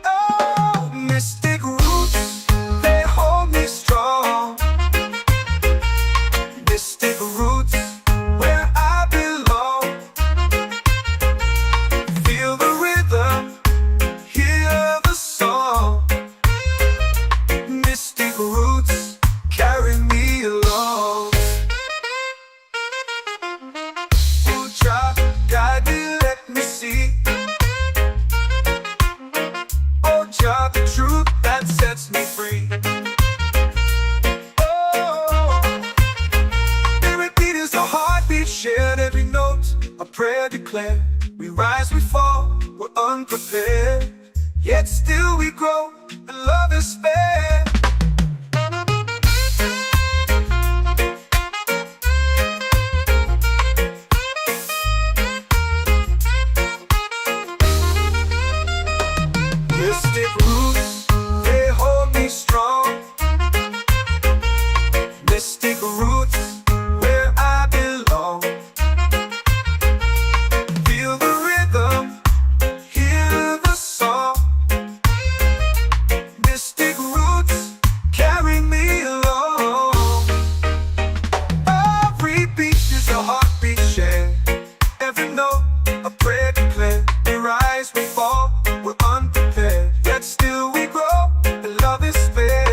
Oh, mystic roots, they hold me strong. Mystic roots, where I belong. Feel the rhythm, hear the song. Mystic roots, carry me along. Oh, Jah, guide me, let me see. Oh, Jah, the truth that sets me free. Oh, spirit beat is a heartbeat shared, every note a prayer declared. We rise, we fall, we're unprepared, yet still we grow, and love is spared. Mystic roots, they hold me strong. Mystic roots, where I belong. Feel the rhythm, hear the song. Mystic roots, carry me along. Every beat is a heartbeat shared, every note a prayer declared. We rise, we fall, we're unprepared, yet still we grow, and love is spared.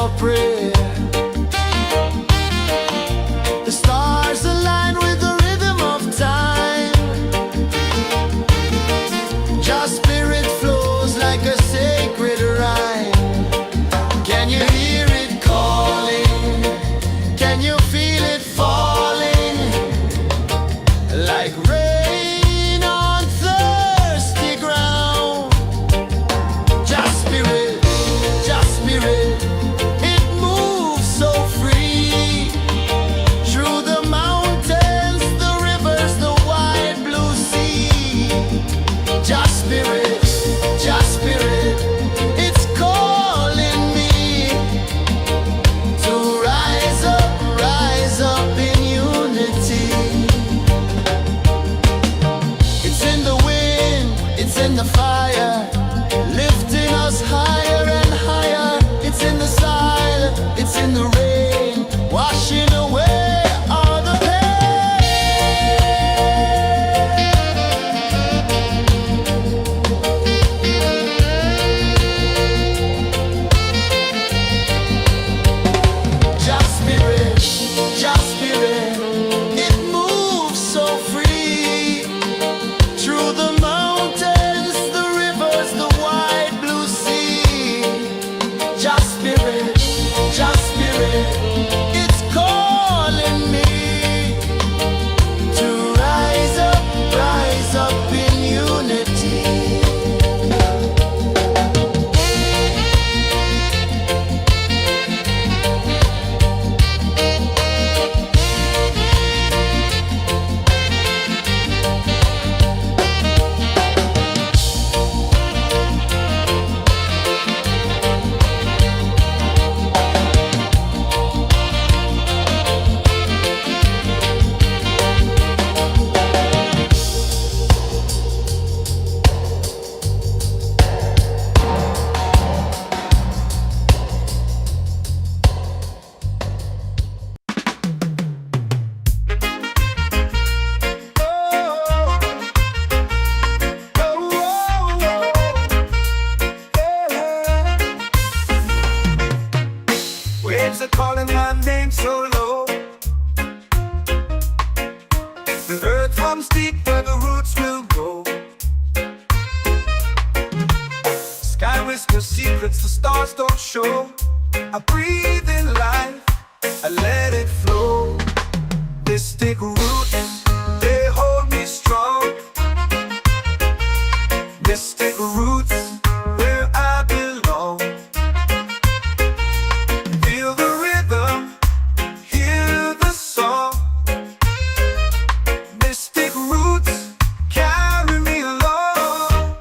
your prayer. The stars align with the rhythm of time. Your spirit flows like a sacred rhyme. Can you hear it calling? Can you feel it falling? Like rain on thirsty ground. Just spirit, it moves so free. Through the mountains, the rivers, the wide blue sea. Just spirit, it's calling me to rise up in unity. It's in the wind, it's in the fire, lifting us higher and higher. It's in the silence, it's in the rain, washing away all the Just spirit, it moves so free. Through the mountains, the rivers, the wide blue sea. Just spirit, it's calling me to rise up in unity. Waves are calling my name so low. The earth comes deep where the roots will go. Sky whispers secrets the stars don't show. I breathe in life, I let it flow. Mystic roots, they hold me strong. Mystic roots, where I belong. Feel the rhythm, hear the song. Mystic roots, carry me along.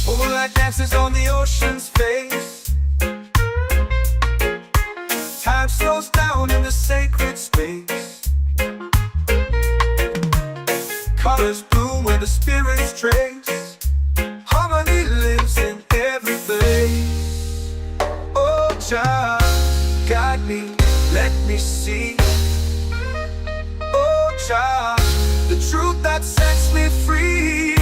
Moonlight dances on the ocean's face. Time slows down in the sacred space. Colors bloom where the spirits trace. Harmony lives in every place. Oh, child, guide me, let me see. Oh, child, the truth that sets me free.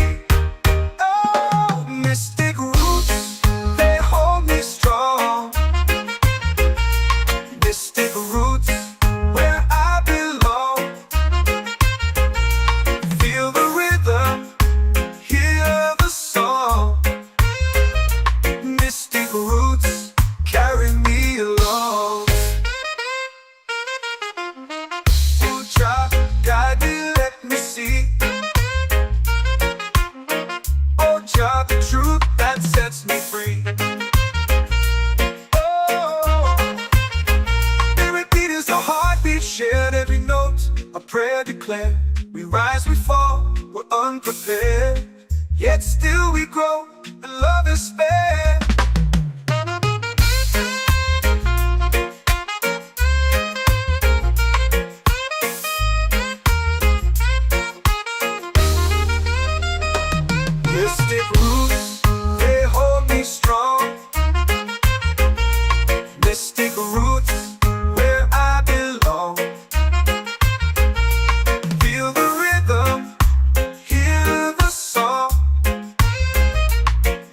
Oh, mystic roots, they hold me strong. Mystic roots, where I belong. Feel the rhythm, hear the song. Mystic roots, carry me along. Oh, child, guide me, let me see. Oh, child, the truth that sets me free. Oh, every beat is a heartbeat shared, every note a prayer declared. We rise, we fall, we're unprepared, yet still we grow, and love is spared. Mystic roots, they hold me strong. Mystic roots, where I belong. Feel the rhythm, hear the song.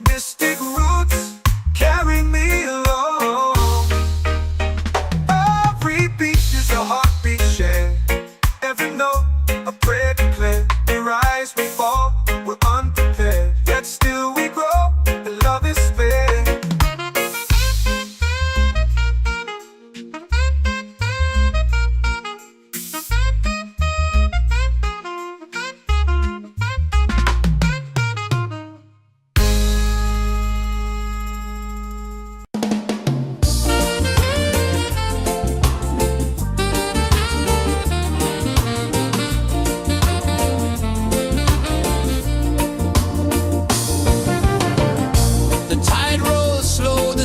Mystic roots,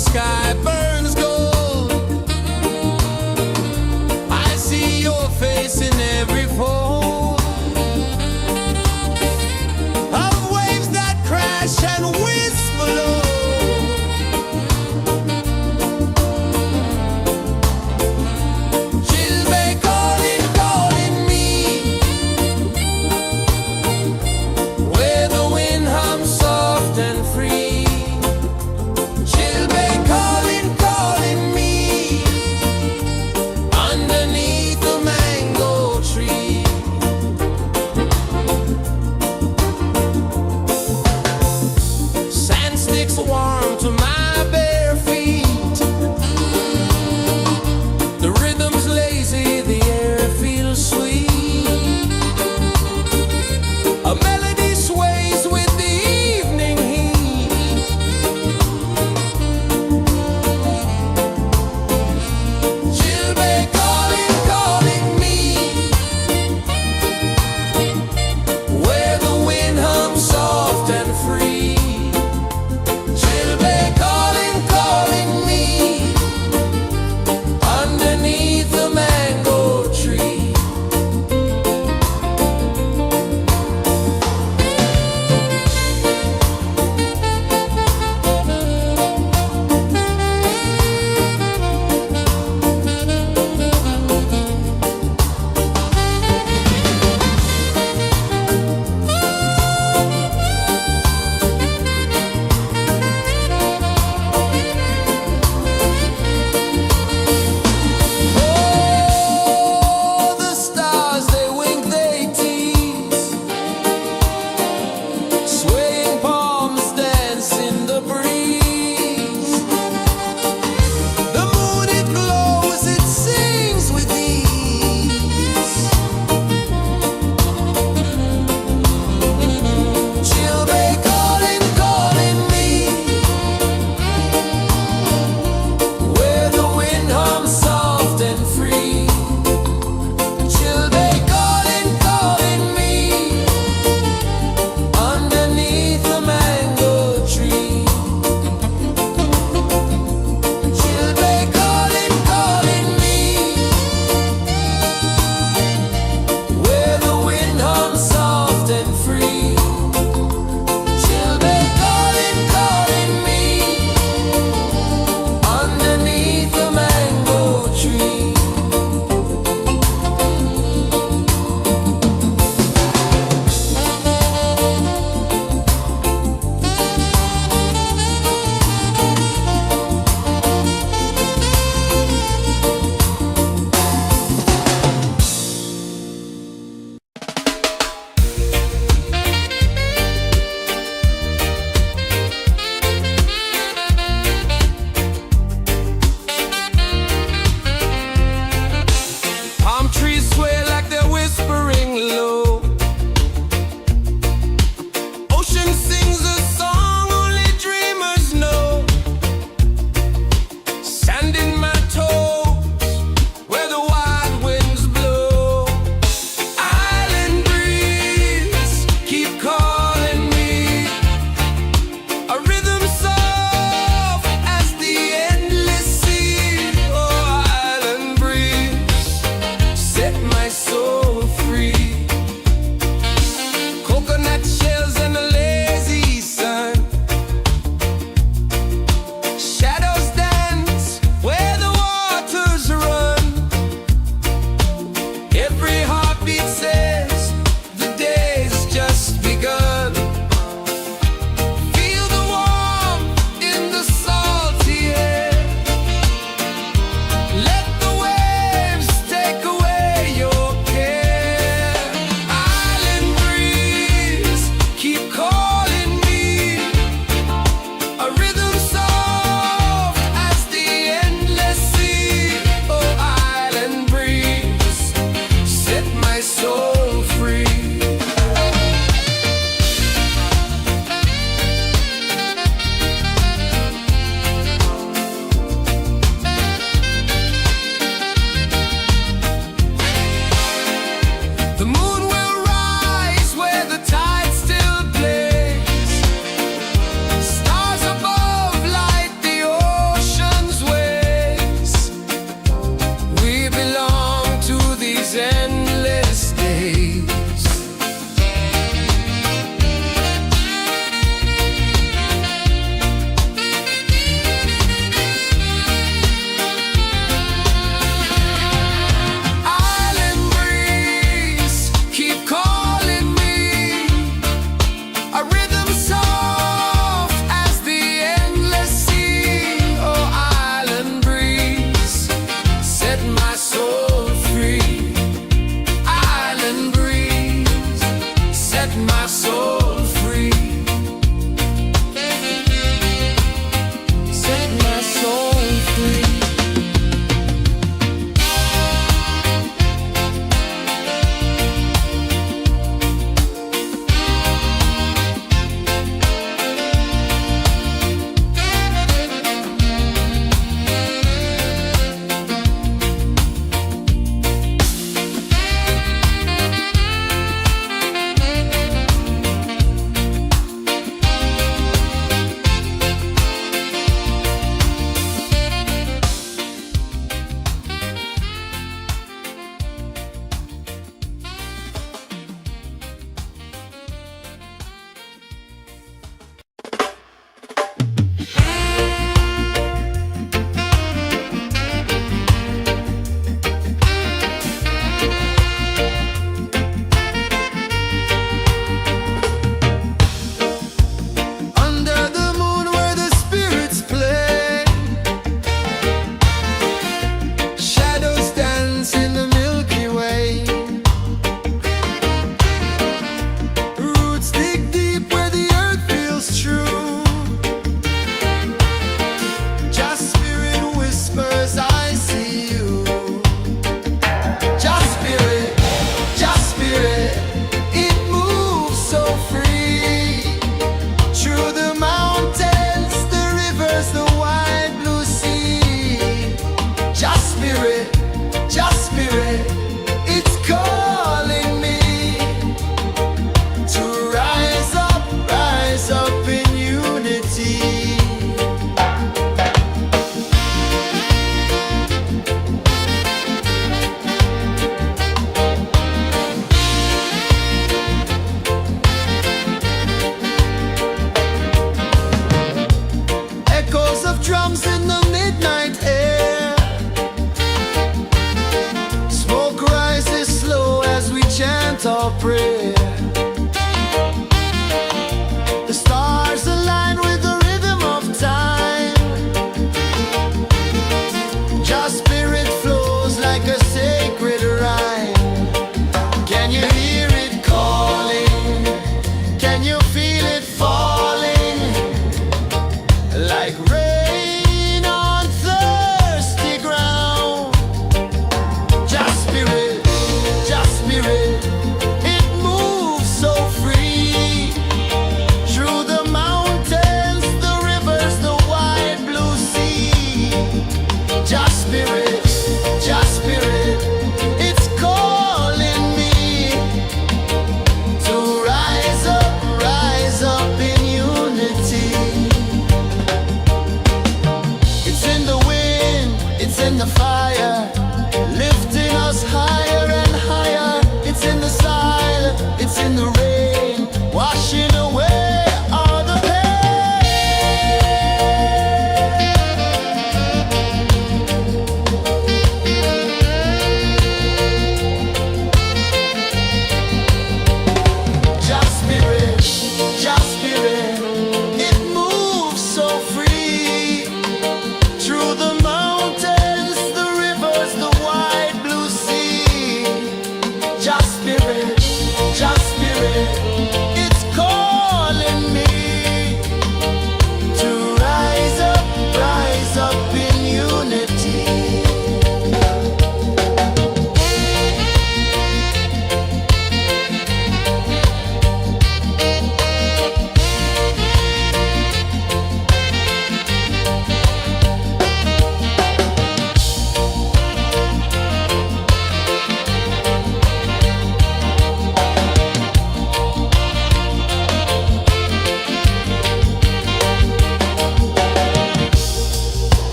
sky burns gold. I see your face in every fold of waves that crash and whisk below. She'll be calling, calling me where the wind hums soft and free. She'll be calling, calling me underneath the mango tree. Sand sticks warm to my bare feet. The rhythm's lazy, the air feels sweet. A melody sways with the evening heat. She'll be calling, calling me where the wind hums soft and free. She'll be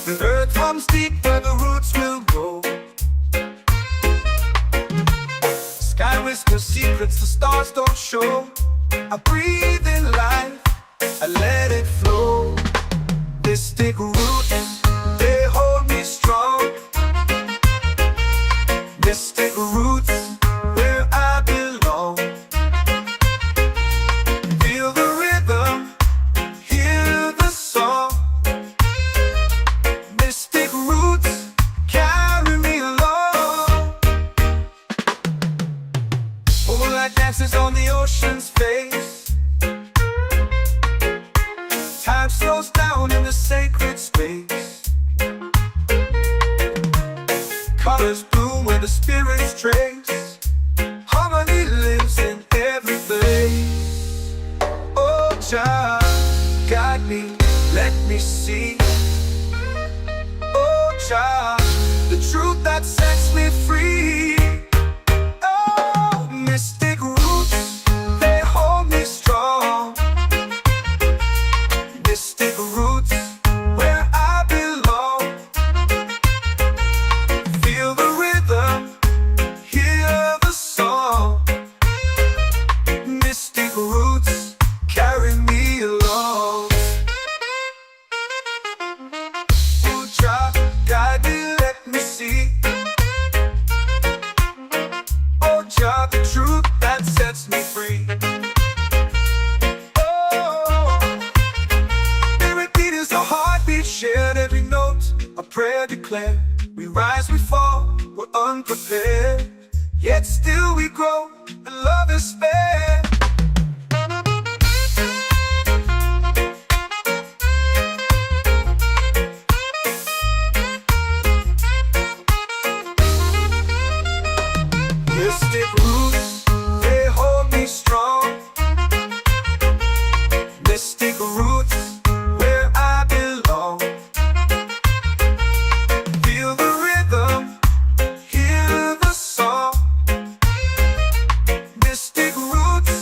The earth runs deep where the roots will grow. Sky whispers secrets the stars don't show. I breathe in life, I let it flow. They stick root, they hold me strong. They stick roots where I belong. Feel the rhythm, hear the song. Mystic roots carry me along. Moonlight dances on the ocean's face. Time slows down in the sacred space. Colors bloom where the spirits trace. Harmony lives in every place. Oh, Jah, guide me, let me see. Oh, Jah, the truth that sets me free. Oh, mystic roots, they hold me strong. Mystic roots, where I belong. Feel the rhythm, hear the song. Mystic roots carry me along. Oh, Jah, guide me, let me see. Oh, Jah, the truth that sets me free. Oh, every beat is a heartbeat shared, every note a prayer declared. We rise, we fall, we're unprepared, yet still we grow, and love is spared. Mystic roots, they hold me strong. Mystic roots, where I belong. Feel the rhythm, hear the song. Mystic roots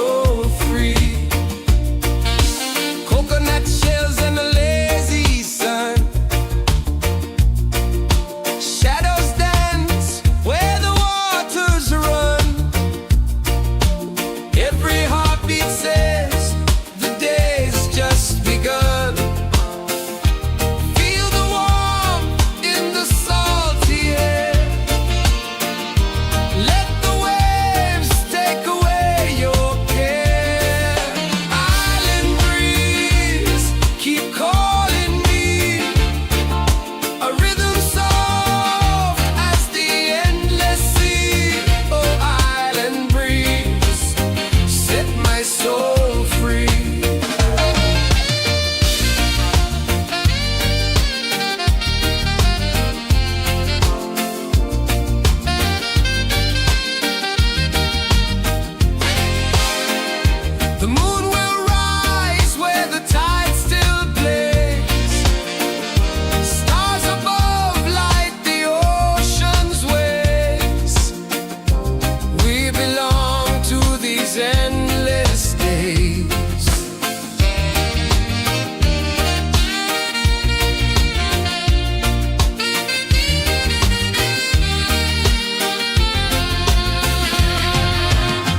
soul free. Coconut shells and a lazy sun, shadows dance where the waters run. Every heartbeat says the day's just begun. Feel the warmth in the salty air. Let the waves take away your care. Island breeze, keep calling me. A rhythm soft as the endless sea. Oh, island breeze, set my soul free. The moon will rise where the tide still plays. Stars above light the ocean's waves. We belong to these endless days.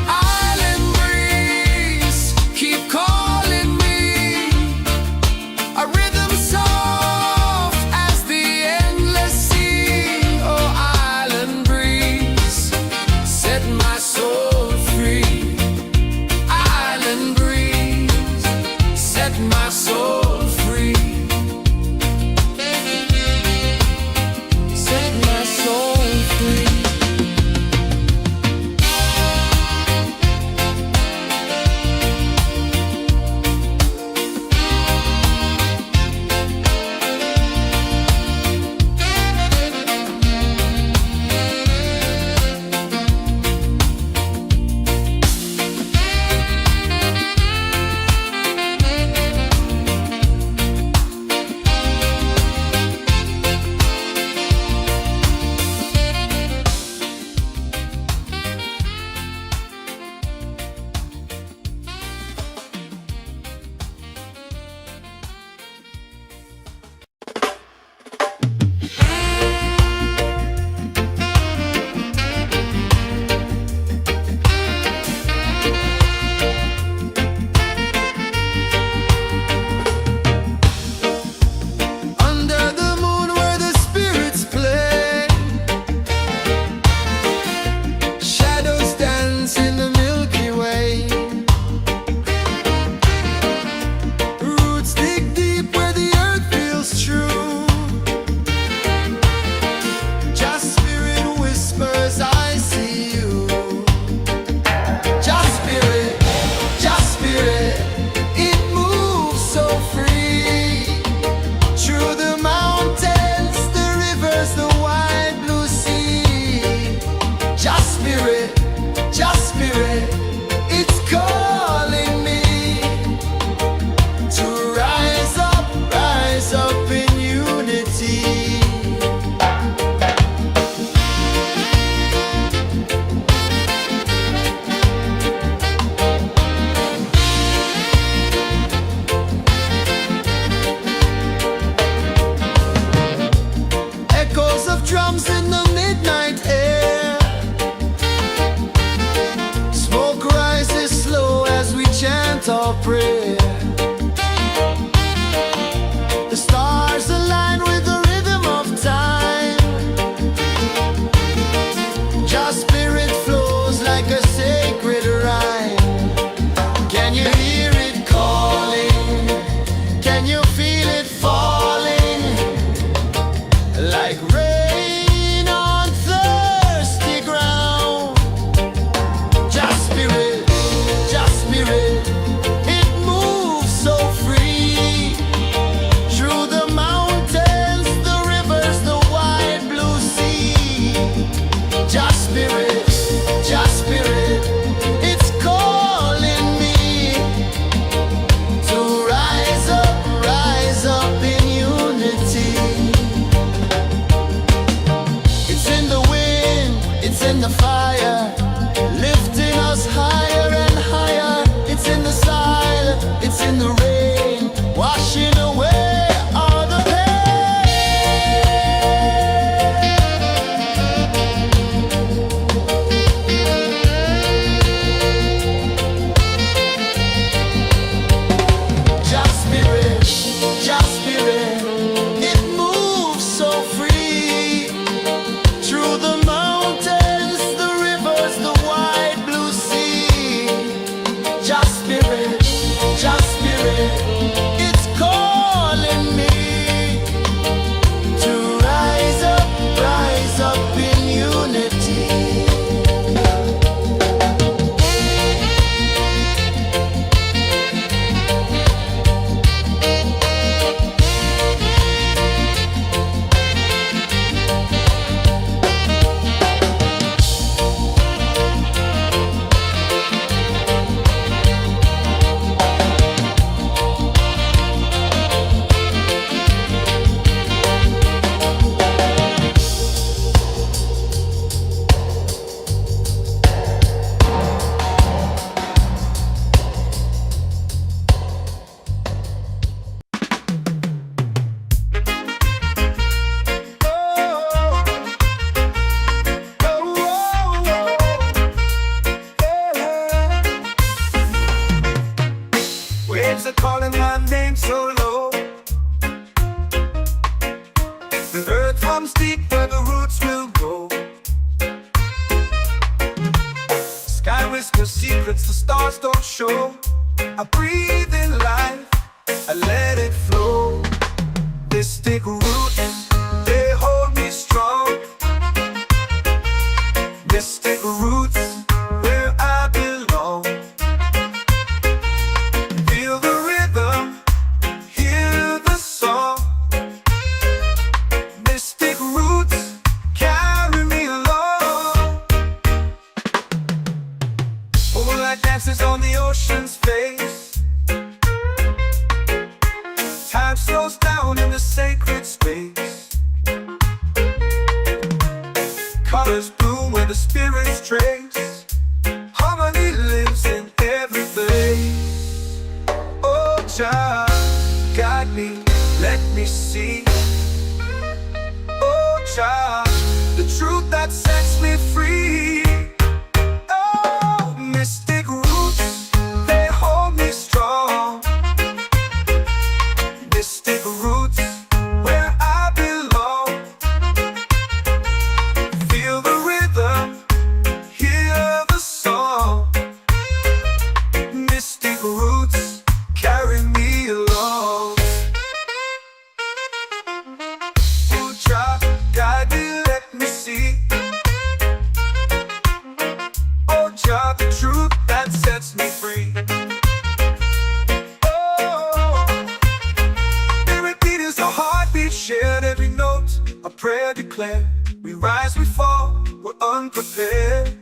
Island breeze, keep calling me. A rhythm soft as the endless sea. Oh, island breeze, set my soul free. Island breeze, set my soul free. Set my soul free. Under the moon where the spirits play, shadows dance in the Milky Way. Roots dig deep where the earth feels true. Just spirit whispers, I see you. Just spirit, it moves so free. Through the mountains, the rivers, the wide blue sea. Just spirit, it's calling me to rise up in unity. Echoes of drums in the midnight air. Smoke rises slow as we chant our prayer. The stars align with the rhythm of time. Just spirit flows like a sacred rhyme. Can you hear it calling? Can you feel it falling? Like rain on thirsty ground. Just spirit, it moves are calling my name so low. The earth hums deep where the roots will go. Sky whispers secrets the stars don't show. I breathe in life, I let it flow. They stick root and they hold me strong. Mystic roots where I belong. Feel the rhythm, hear the song. Mystic roots carry me along. Moonlight dances on the ocean's face. Time slows down in the sacred space. Colors bloom where the spirits trace. Harmony lives in every place. Oh, Jah, guide me, let me see. Oh, Jah, the truth that sets me free. Oh, mystic roots, they hold me strong. Mystic roots where I belong. Feel the rhythm, hear the song. Mystic roots carry me along. Oh, Jah, guide me, let me see. Oh, Jah, the truth that sets me free. Oh, spirit beat is a heartbeat shared, every note a prayer declared. We rise, we fall, we're unprepared,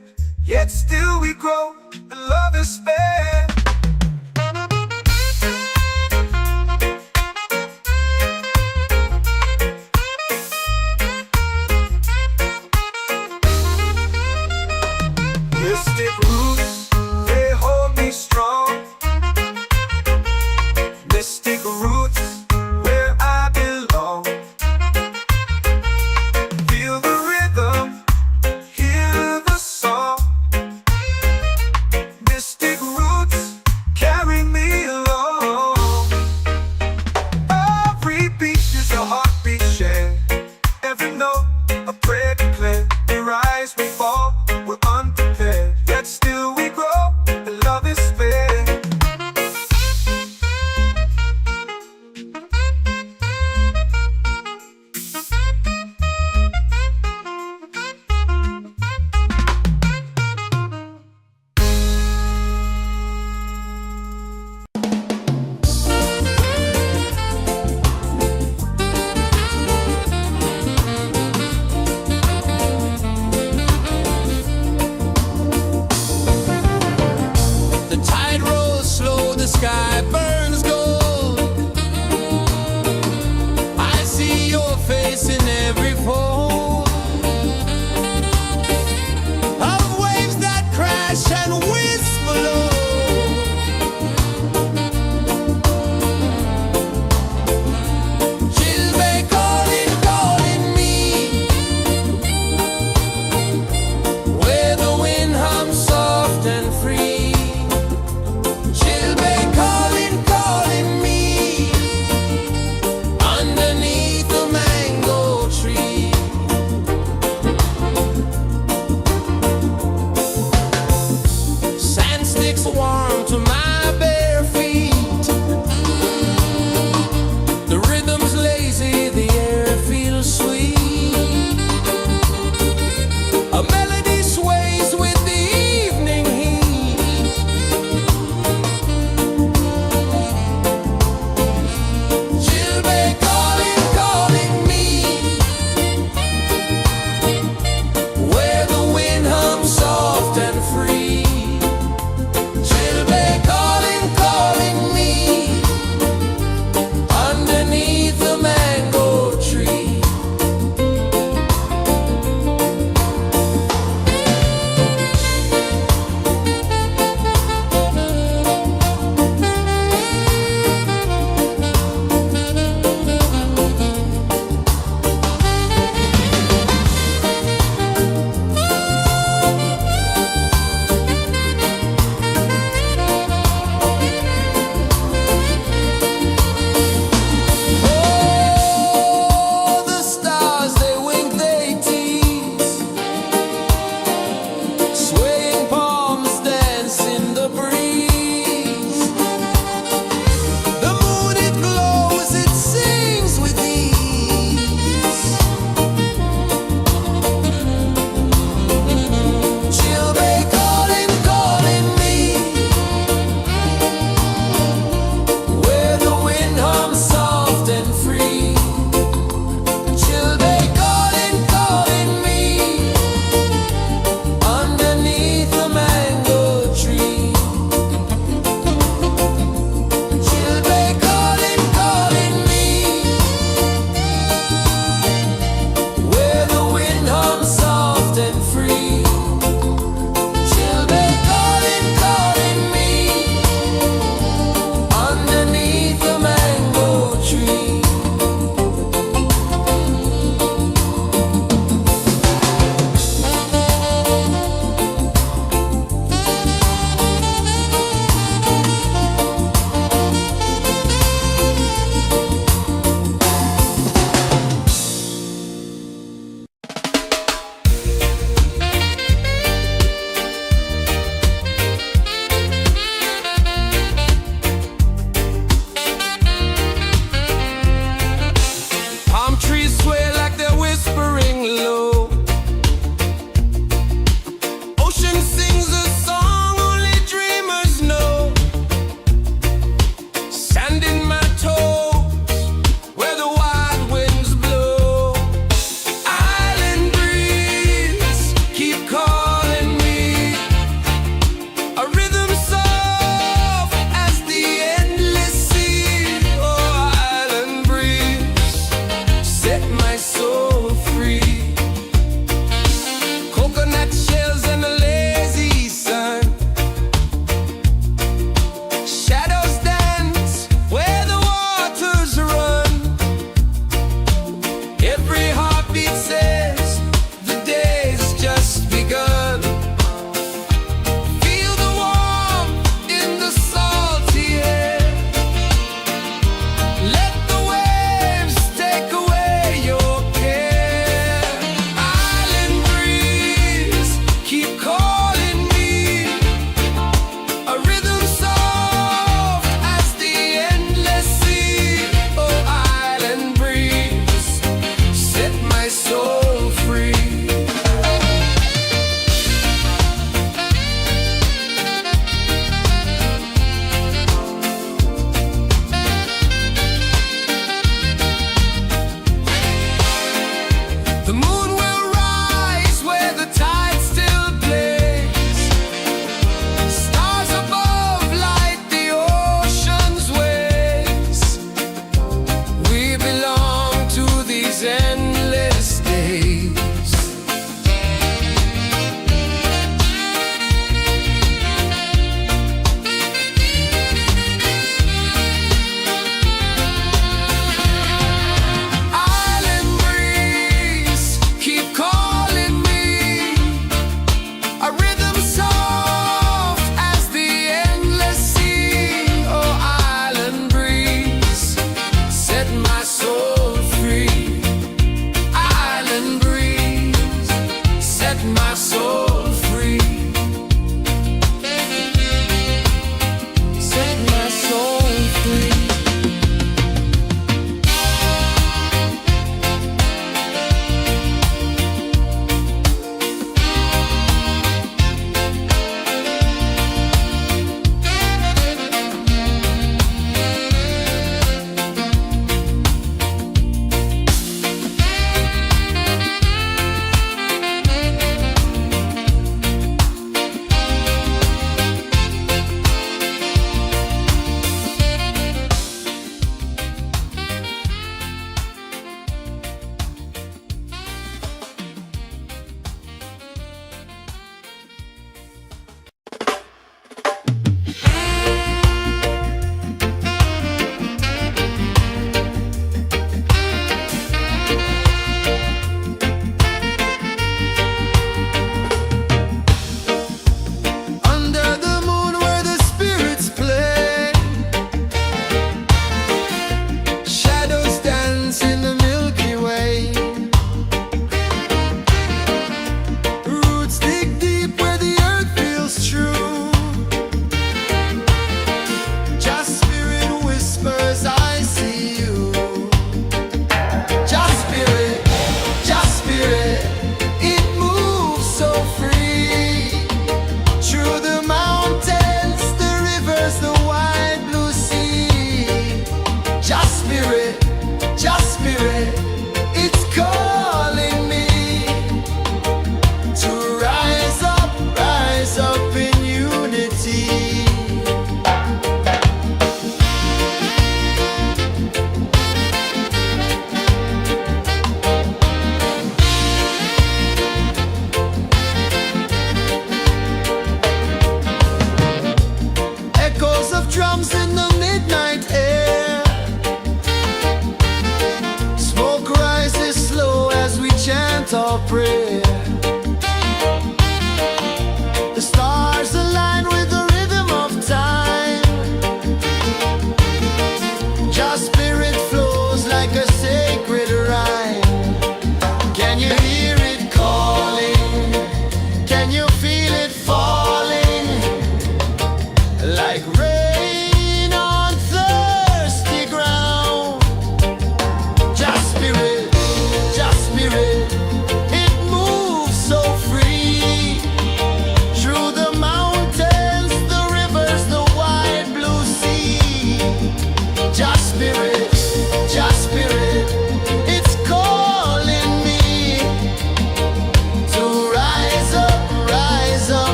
yet still we grow, and love is spared. Mystic roots, they hold me strong. Mystic roots where I belong. Feel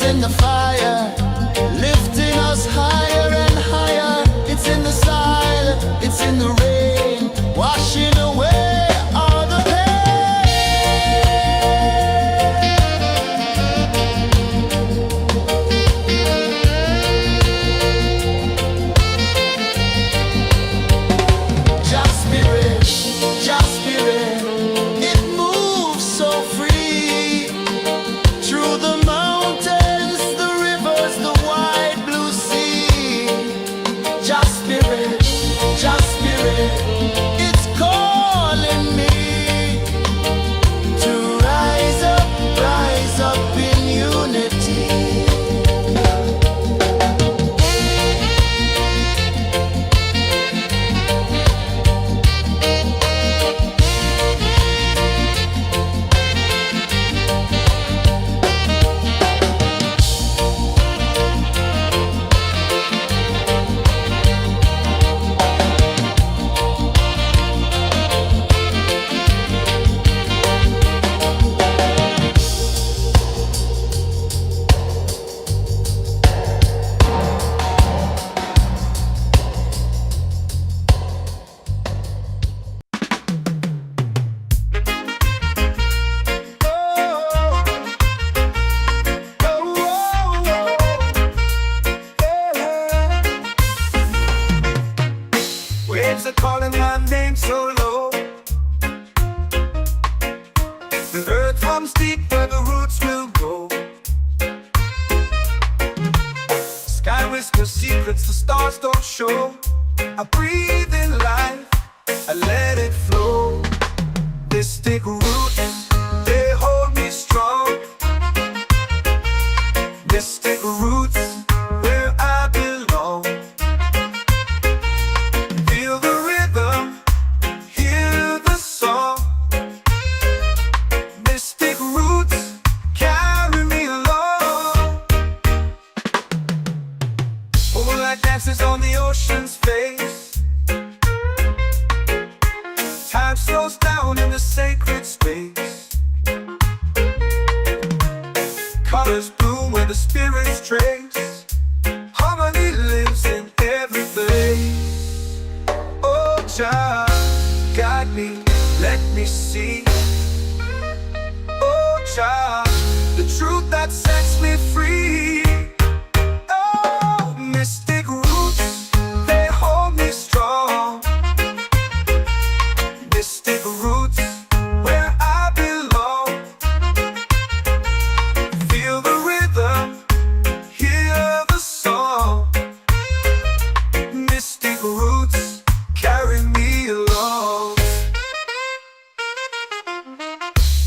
in the fire, lifting us higher and higher. It's in the silence, it's in the rain, washing away all the Just spirit, just spirit, it moves so free through the mountains, the rivers, the wide blue sea. Just spirit, it's calling me to rise up in unity. Waves are calling my name so low. The earth hums deep where the roots will go. Sky whispers secrets the stars don't show. I breathe in life, I let it flow. This stick root, they hold me strong. Mystic roots, where I belong. Feel the rhythm, hear the song. Mystic roots, carry me along. Moonlight dances on the ocean's face. Time slows down in the sacred space. Colors bloom where the spirits trace. Harmony lives in every place. Oh, child, guide me, let me see. Oh, child, the truth that sets me free. Oh, mystic roots, they hold me strong. Mystic roots, where I belong. Feel the rhythm, hear the song. Mystic roots, carry me along.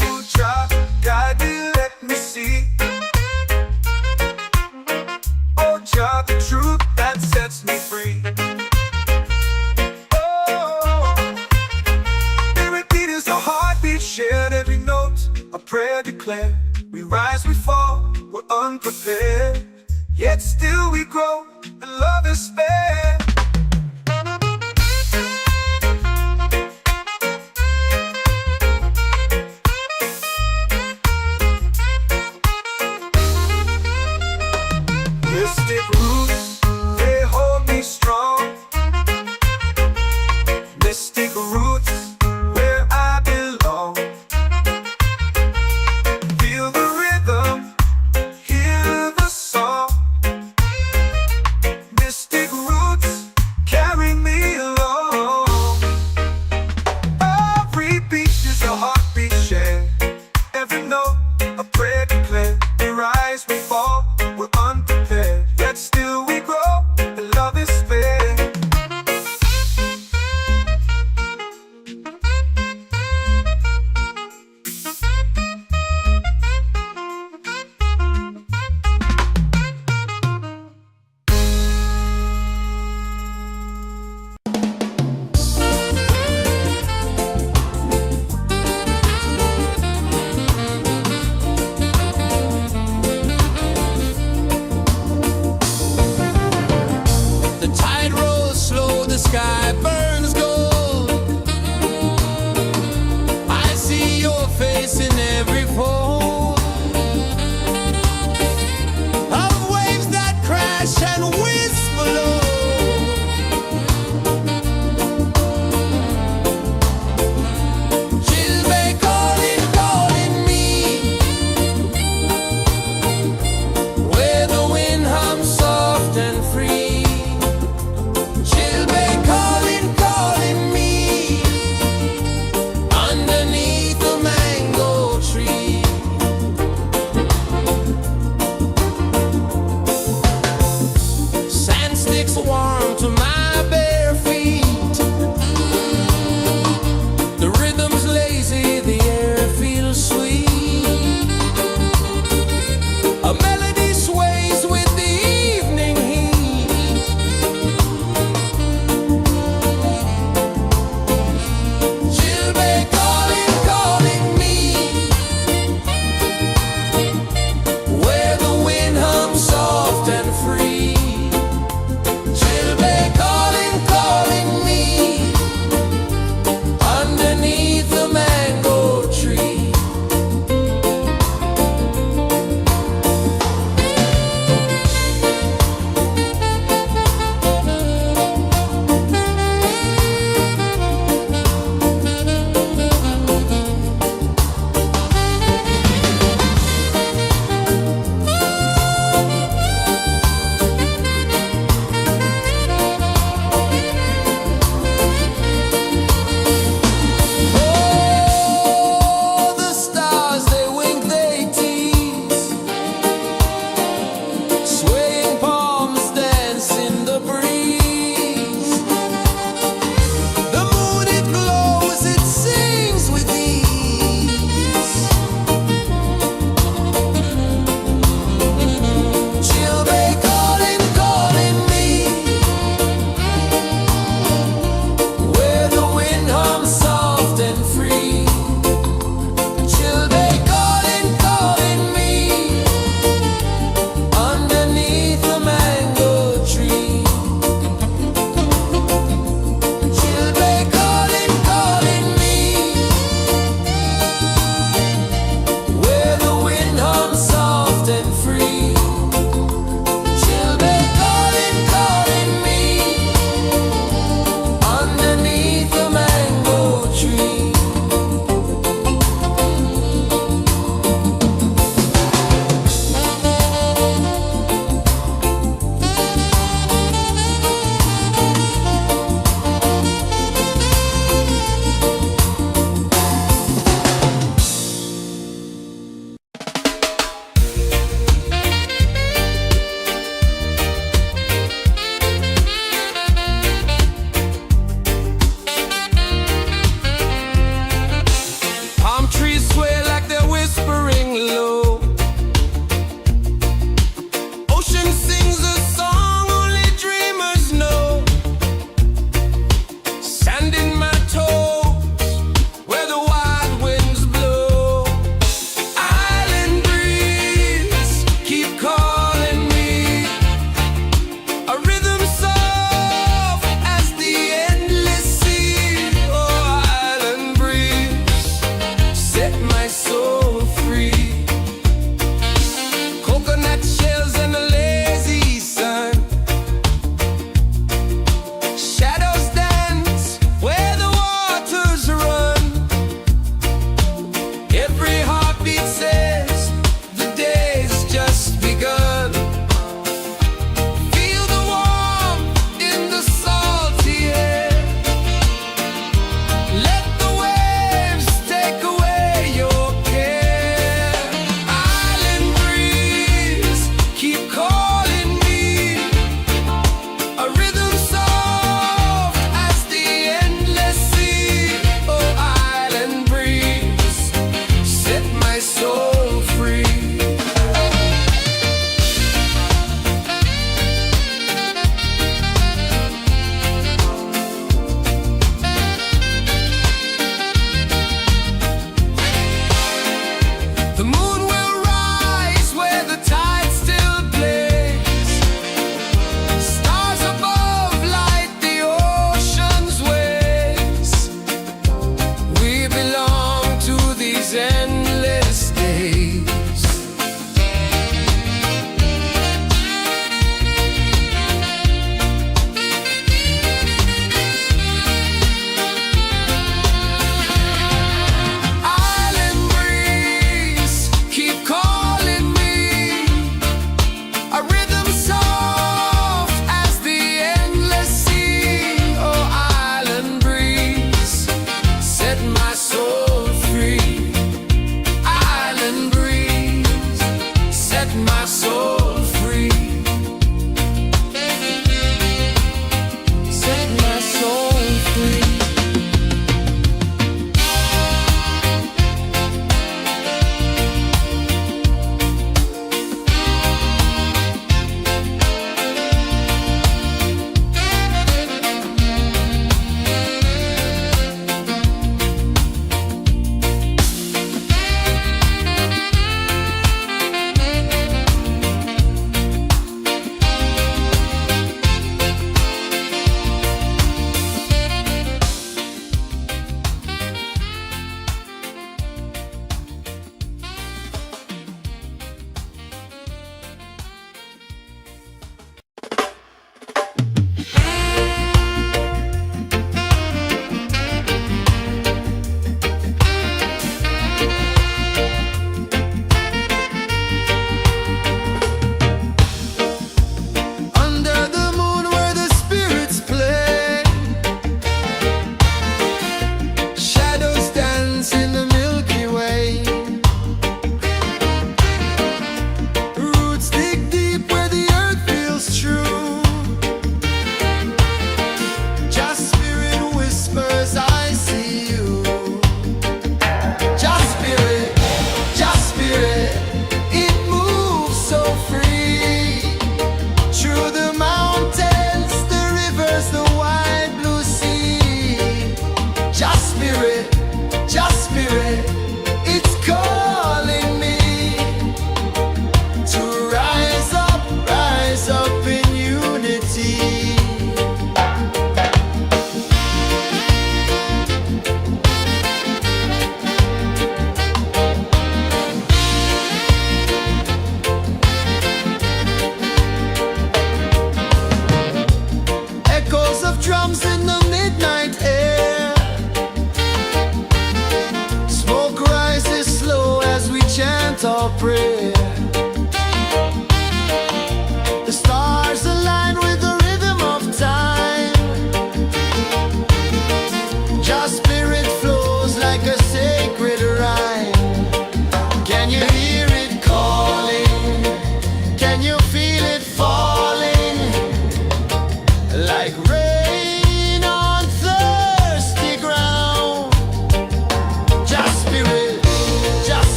Oh, child, guide me, let me see. Oh, child, the truth that sets me free. Oh, every beat is a heartbeat shared, every note a prayer declared. We rise, we fall, we're unprepared, yet still we grow, and love is spared. Mystic roots, they hold me strong. Mystic roots, where I belong. Feel the rhythm, hear the song. Mystic roots, carry me along. Every beat is a heartbeat shared, every note a prayer declared. We rise, we fall, we're unprepared, yet still we grow, and love is spared.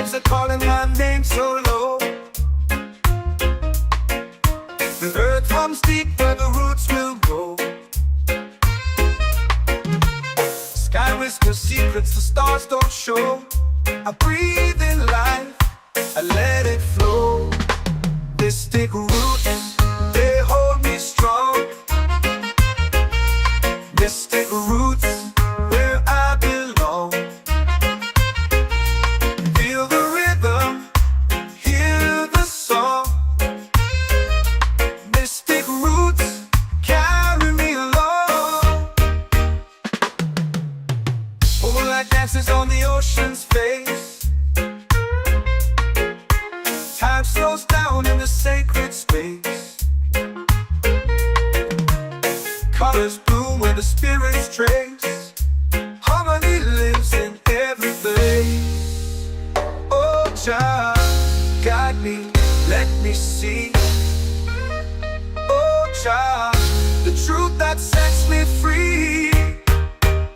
waves are calling my name so low. The earth hums deep where the roots will go. Sky whispers secrets the stars don't show. I breathe in life, I let it flow. This take root, they hold me strong. Mystic roots, where I belong. Feel the rhythm, hear the song. Mystic roots, carry me along. Moonlight dances on the ocean's face. Time slows down in the sacred space. Colors bloom where the spirits trace. Harmony lives in every place. Oh, Jah, guide me, let me see. Oh, Jah, the truth that sets me free.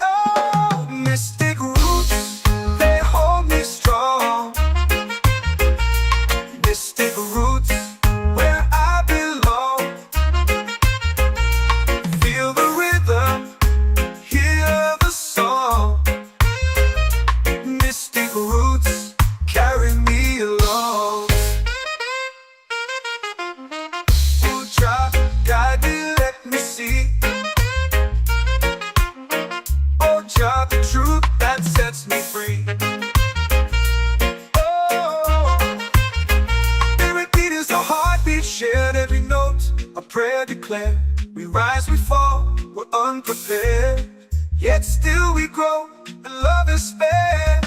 Oh, mystic roots, they hold me strong. Mystic roots, where I belong. Feel the rhythm, hear the song. Mystic roots, carry me along. Oh, Jah, guide me, let me see. Oh, Jah, the truth that sets me free. Oh, every beat is a heartbeat shared, every note a prayer declared. We rise, we fall, we're unprepared, yet still we grow, and love is spared.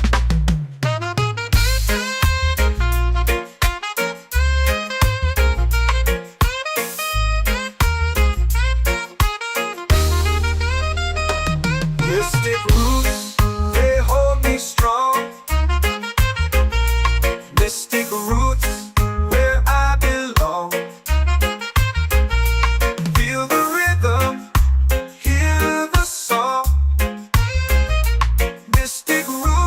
Mystic roots, they hold me strong. Mystic roots, where I belong. Feel the rhythm, hear the song. Mystic roots.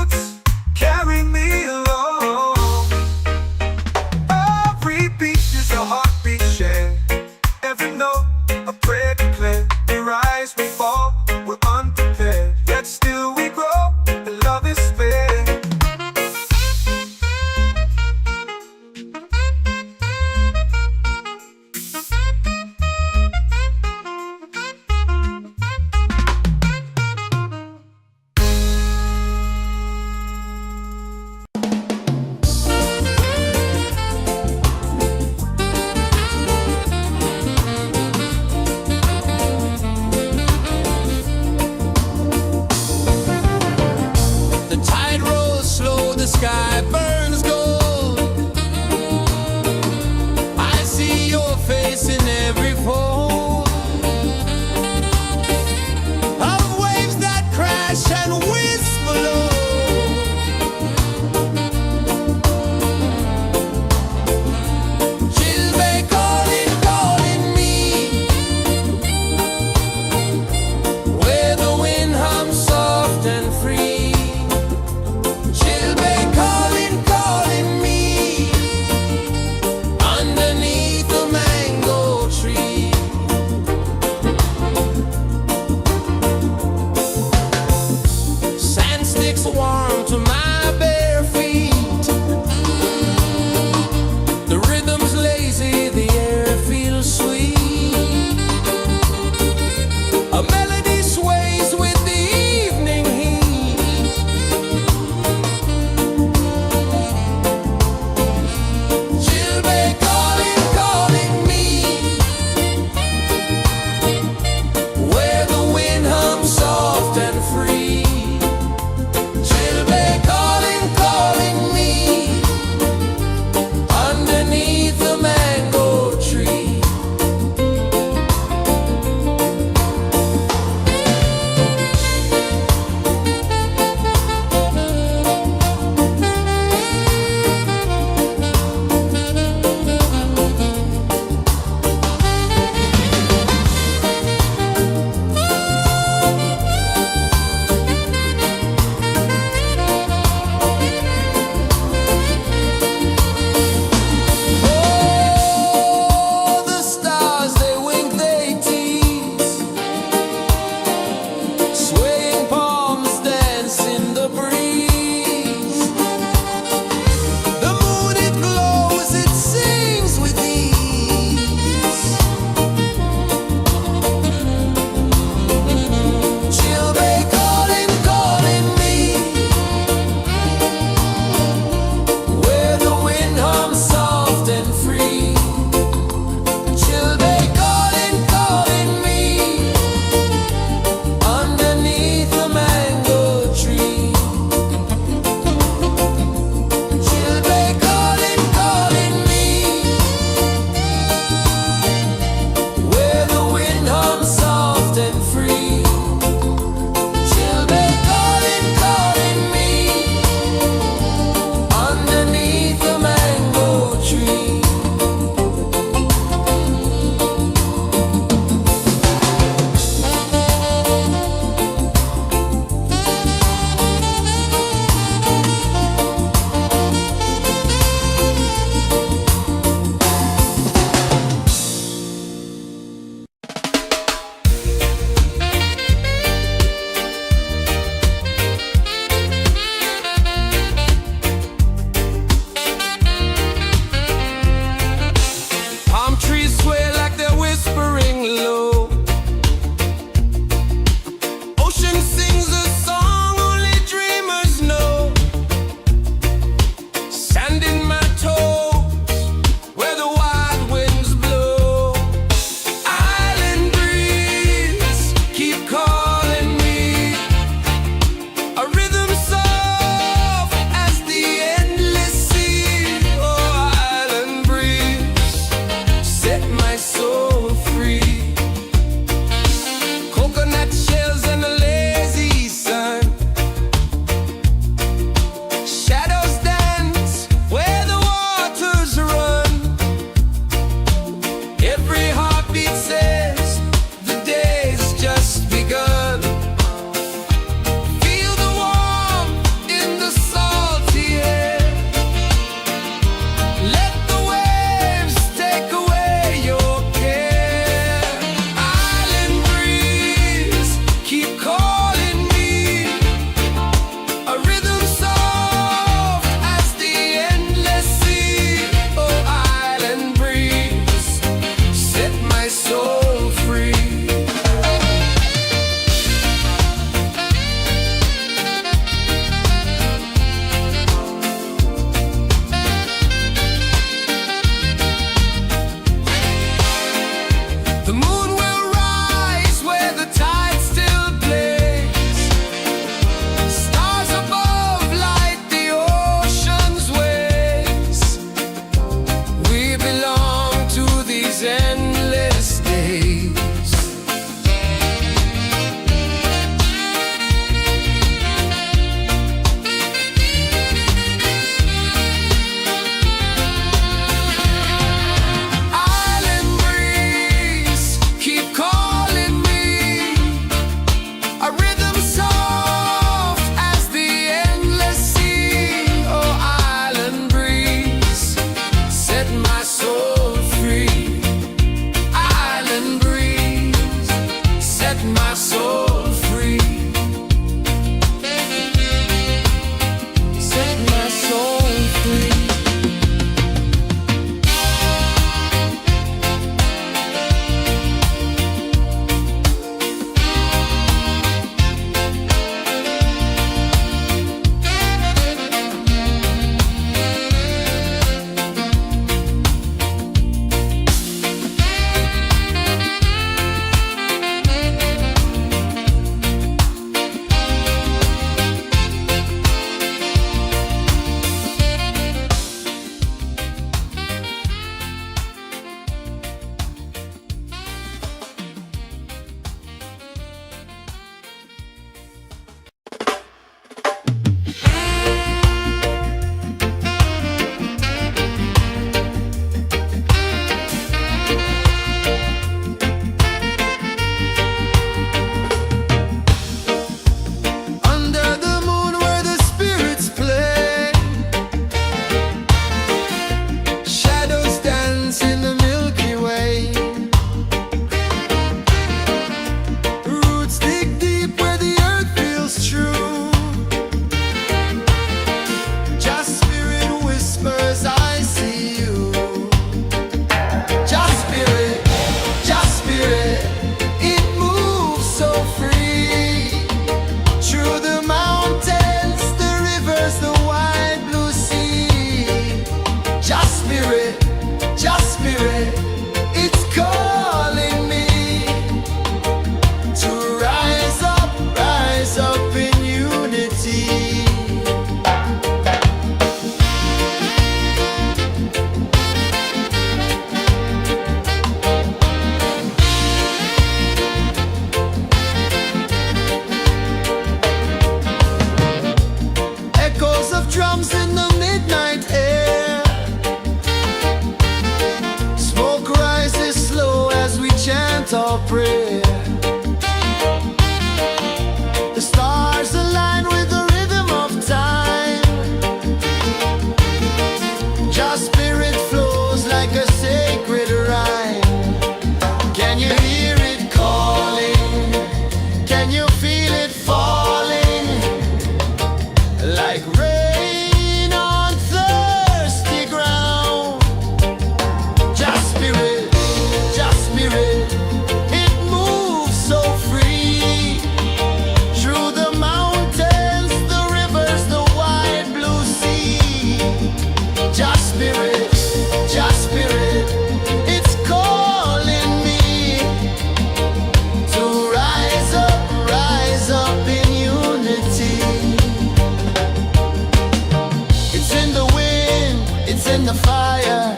in the fire,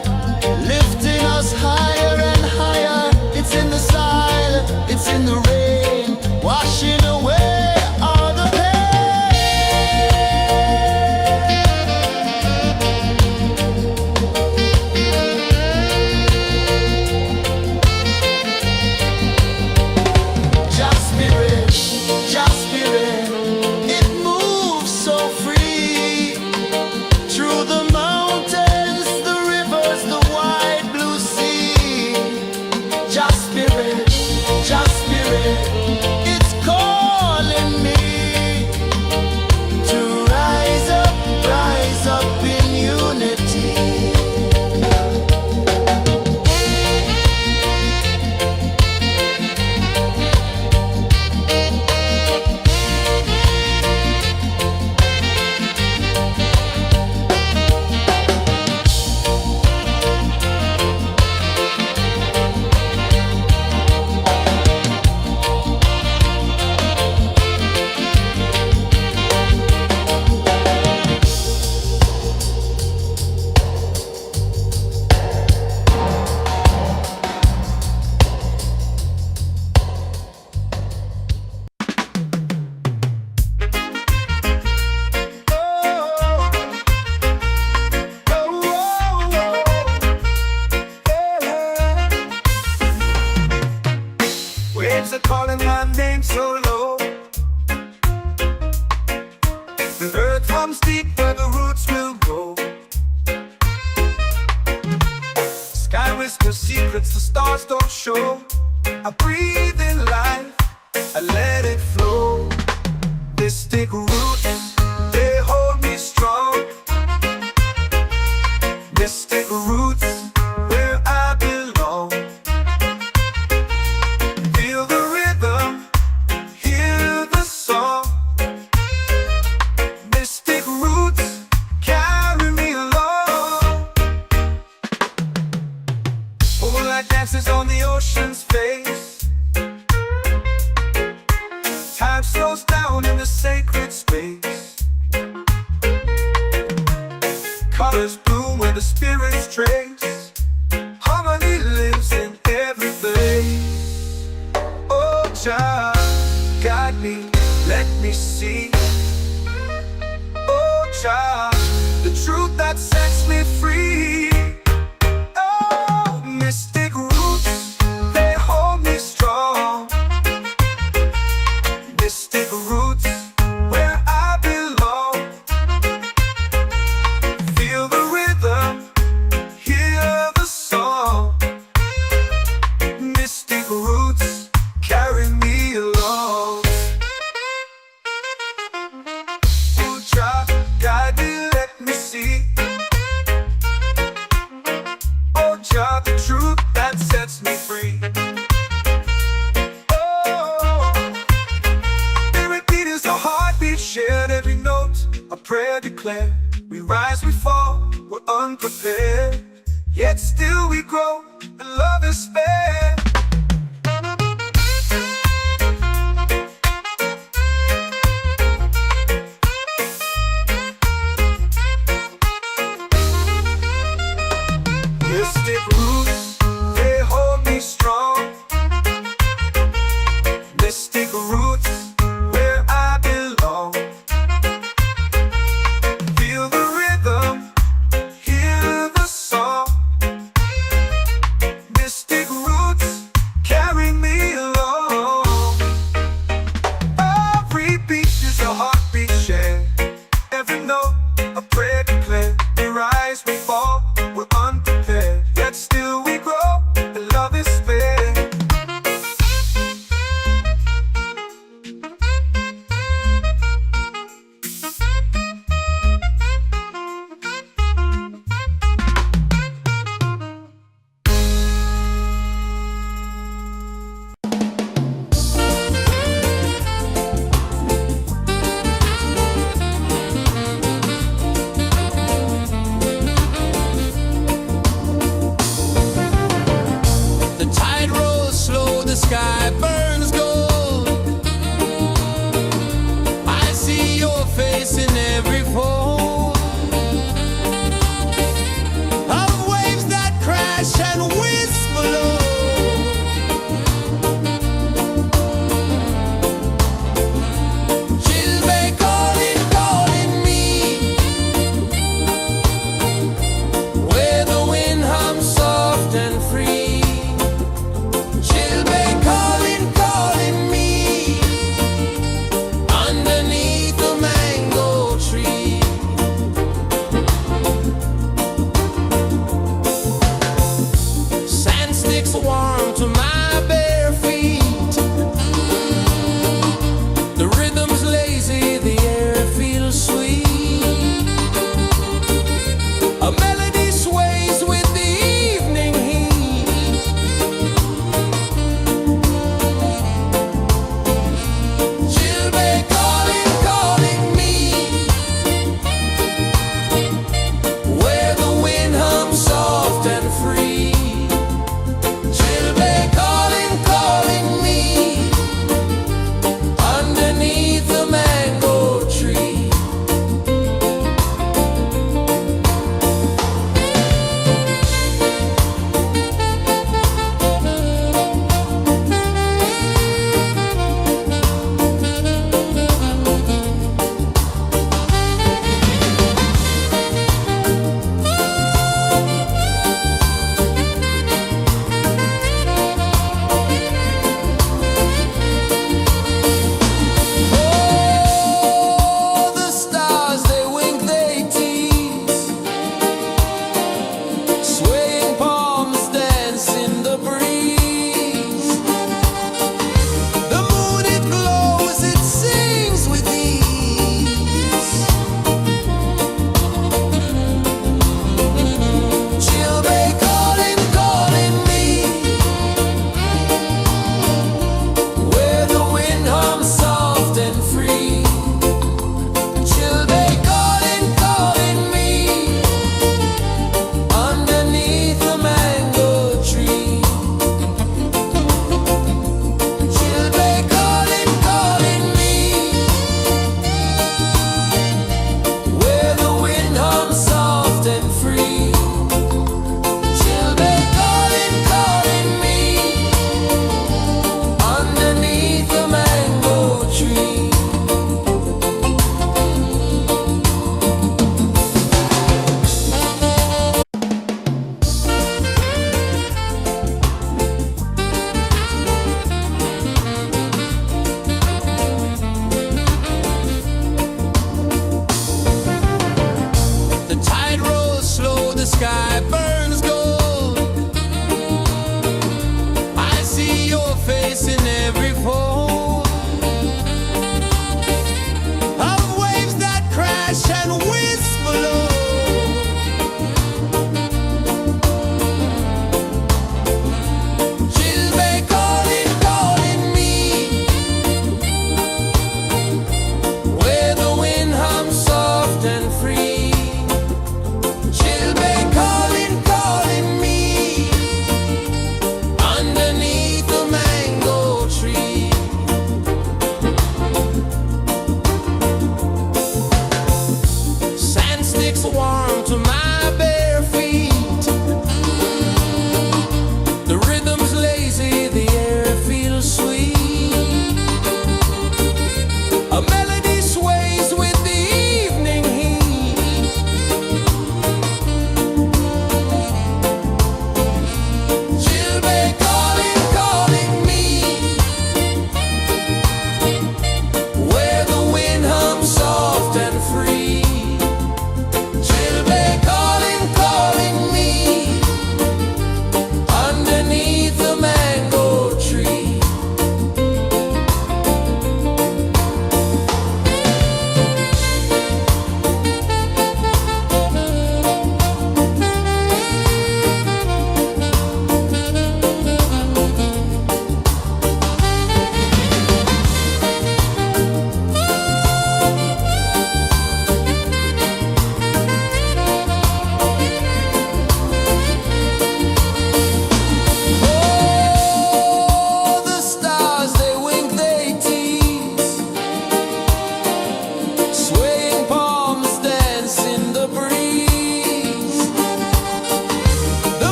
lifting us higher and higher. It's in the silence, it's in the rain, washing away all the Just spirit, just spirit, it moves so free through the mountains, the rivers, the wide blue sea. Just spirit, it's calling me to rise up in unity. Waves are calling my name so low. The earth hums deep where the roots will go. Sky whispers secrets the stars don't show. I breathe in life, I let it flow. They stick root and they hold me strong. Mystic roots where I belong. Feel the rhythm, hear the song. Mystic roots carry me along. Moonlight dances on the ocean's face. Time slows down in the sacred space. Colors bloom where the spirits trace. Harmony lives in every place. Oh, Jah, guide me, let me see. Oh, Jah, the truth that sets me free. Oh, mystic roots, they hold me strong. Mystic roots, where I belong. Feel the rhythm, hear the song. Mystic roots carry me along. Oh, Jah, guide me, let me see. Oh, Jah, the truth that sets me free. Oh, spirit beat is a heartbeat shared, every note a prayer declared. We rise, we fall, we're unprepared, yet still we grow, and love is spared. Mystic roots, they hold me strong. Mystic roots, where I belong. Feel the rhythm, hear the song. Mystic roots carry me along. Every beat is a heartbeat shared, every note a prayer declared. We rise, we fall, we're unprepared, yet still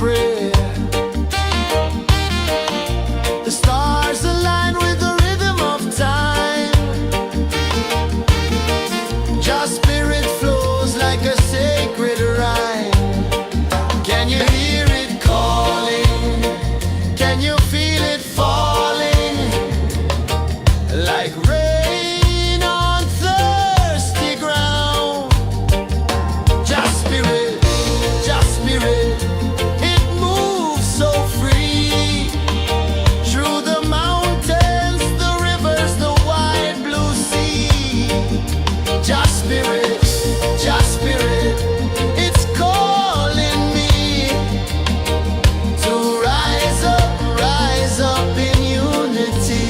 prayer. The stars align with the rhythm of time. Your spirit flows like a sacred rhyme. Can you hear it calling? Can you feel it falling? Like rain on thirsty ground. Just spirit, it moves so free. Through the mountains, the rivers, the wide blue sea. Just spirit, it's calling me to rise up in unity.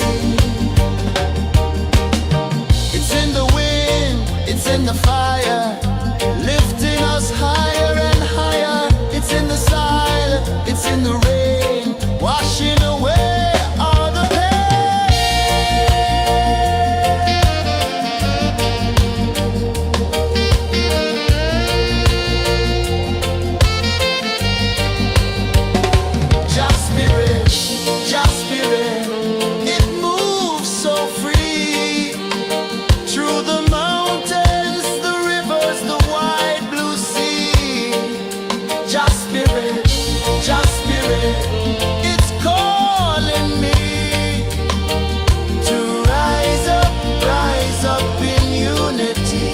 It's in the wind, it's in the fire, lifting us higher and higher. It's in the silence, it's in the rain, washing away all the Just spirit, it moves so free. Through the mountains, the rivers, the wide blue sea. Just spirit, it's calling me to rise up in unity.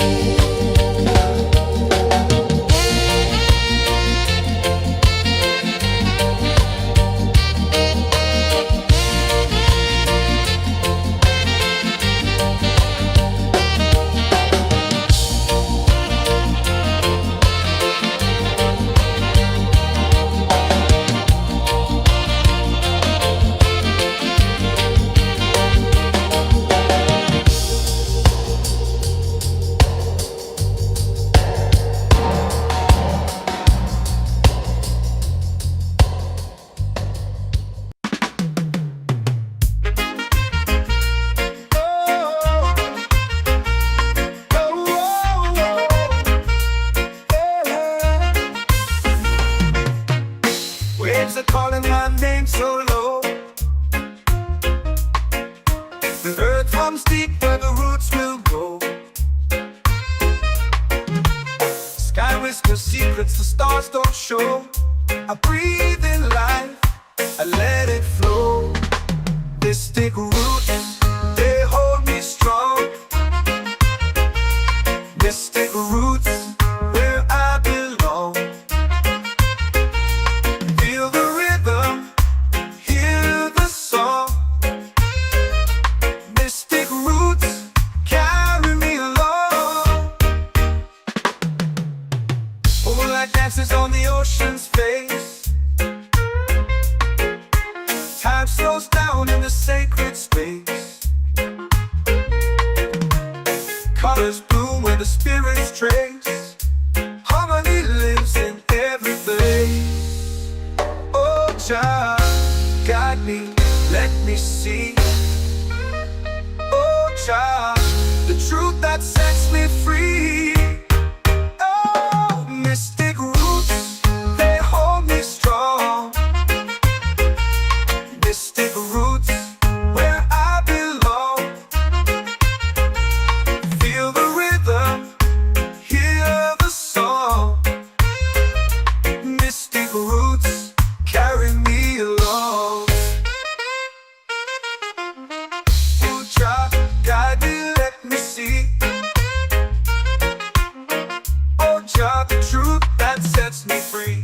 Waves are calling my name so low. The earth hums deep where the roots will grow. Sky whispers secrets the stars don't show. I breathe in life, I let it flow. Mystic roots, they hold me strong. Mystic roots, where I belong. Feel the rhythm, hear the song. Mystic roots, carry me along. Moonlight dances on the ocean's face. Time slows down in the sacred space. Colors bloom where the spirits trace. Harmony lives in every place. Oh, child, guide me, let me see. Oh, child, the truth that sets me free. Oh, mystic roots, they hold me strong. Mystic roots, where I belong. Feel the rhythm, hear the song. Mystic roots, carry me along. Oh, child, guide me, let me see. Oh, child, the truth that sets me free.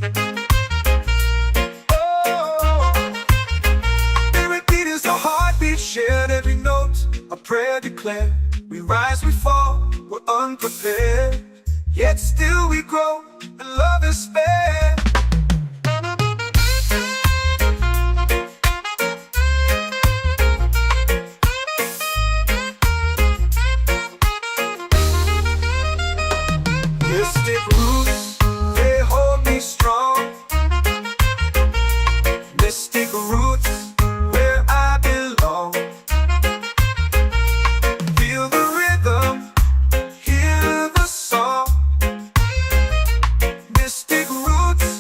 Shared every note, a prayer declared. We rise, we fall, we're unprepared. Yet still we grow, and love is spared. Mystic roots, they hold me strong. Mystic roots, where I belong. Feel the rhythm, hear the song. Mystic roots,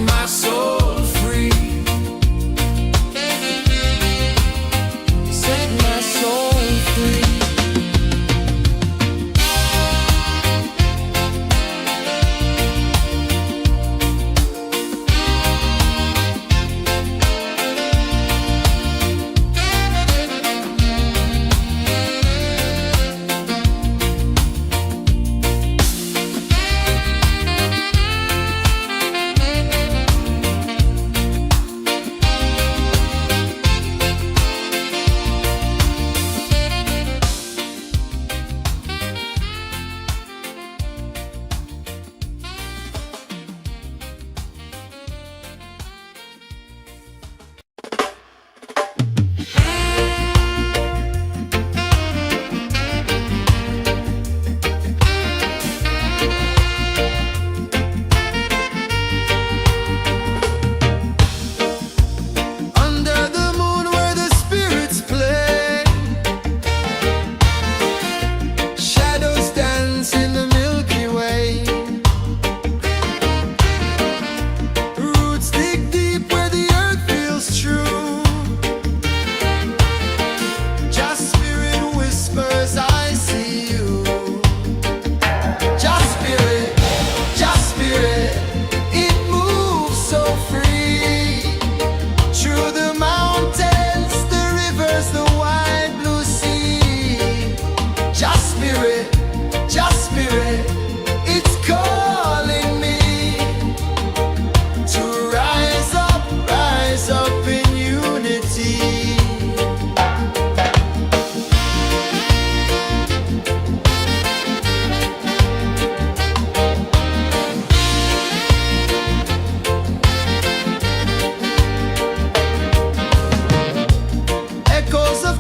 my soul free. Set my soul free.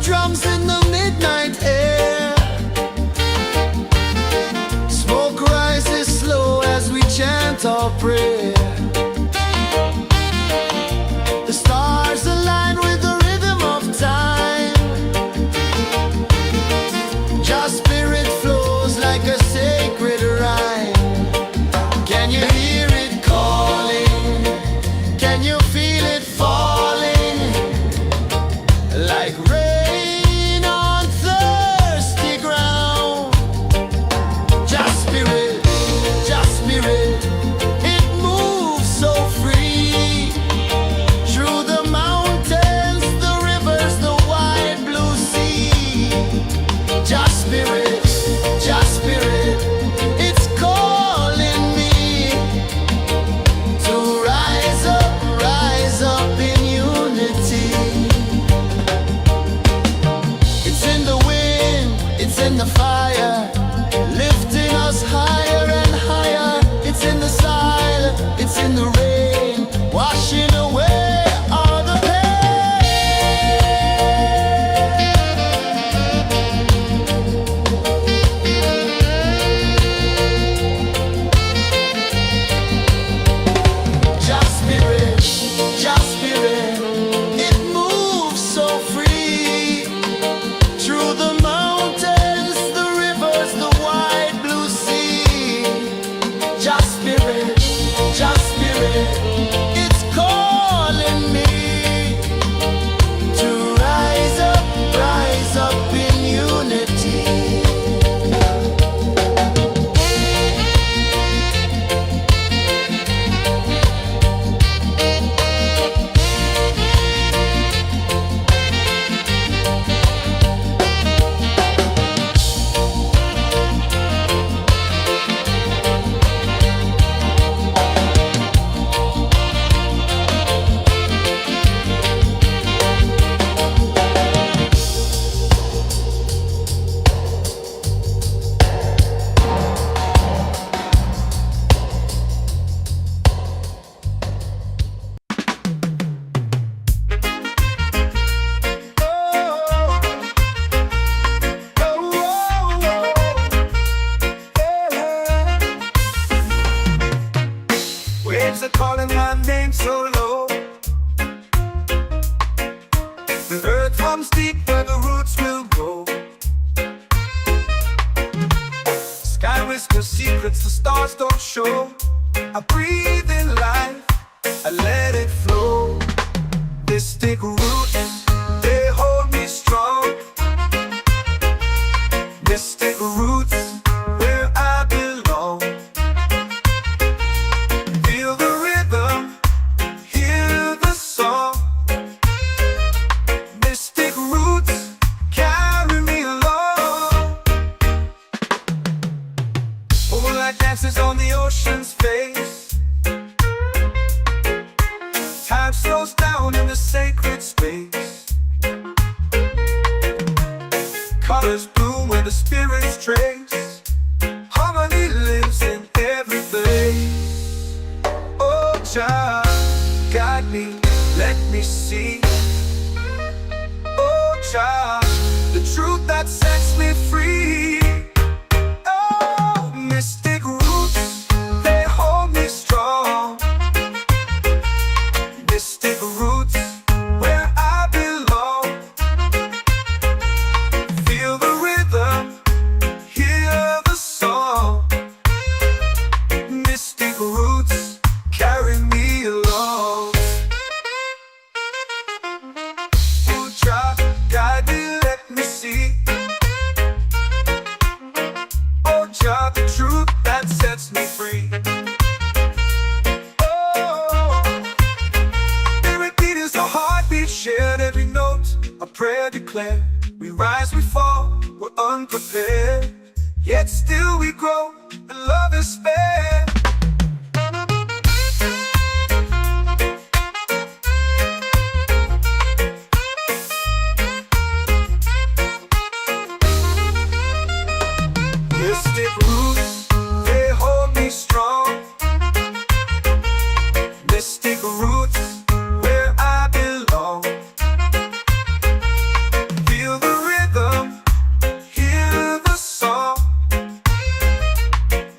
Drums in the midnight air. Smoke rises slow as we chant our prayer. The stars align with the rhythm of time. Your spirit flows like a sacred rhyme. Can you hear it calling? Can you feel it falling? Like rain on thirsty ground. Just spirit, it moves so free. Through the mountains, the rivers, the wide blue sea. Just spirit, it's calling me to rise up in unity. It's in the wind, it's in the fire, lifting us higher and higher. It's in the silence, it's in the rain, washing away all the pain. Just spirit, it moves so free. Through the mountains, the rivers, the wide blue sea. Just spirit, it's calling me to rise up in unity. Waves are calling my name so low. The earth comes deep where the roots will go. Sky whispers secrets the stars don't show. I breathe in life, Jah, guide me, let me see. Oh Jah, the truth that sets me free. Oh, mystic roots, they hold me strong. Mystic roots, where I belong. Feel the rhythm, hear the song. Mystic roots, carry me along. Oh Jah, guide me, let me see. Oh Jah, the truth that sets me free. Oh, every beat is a heartbeat shared, every note a prayer declared. We rise, we fall, we're unprepared, yet still we grow, and love is spared. Mystic roots, they hold me strong. Mystic roots, where I belong. Feel the rhythm, hear the song.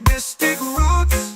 Mystic roots,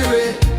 Irie.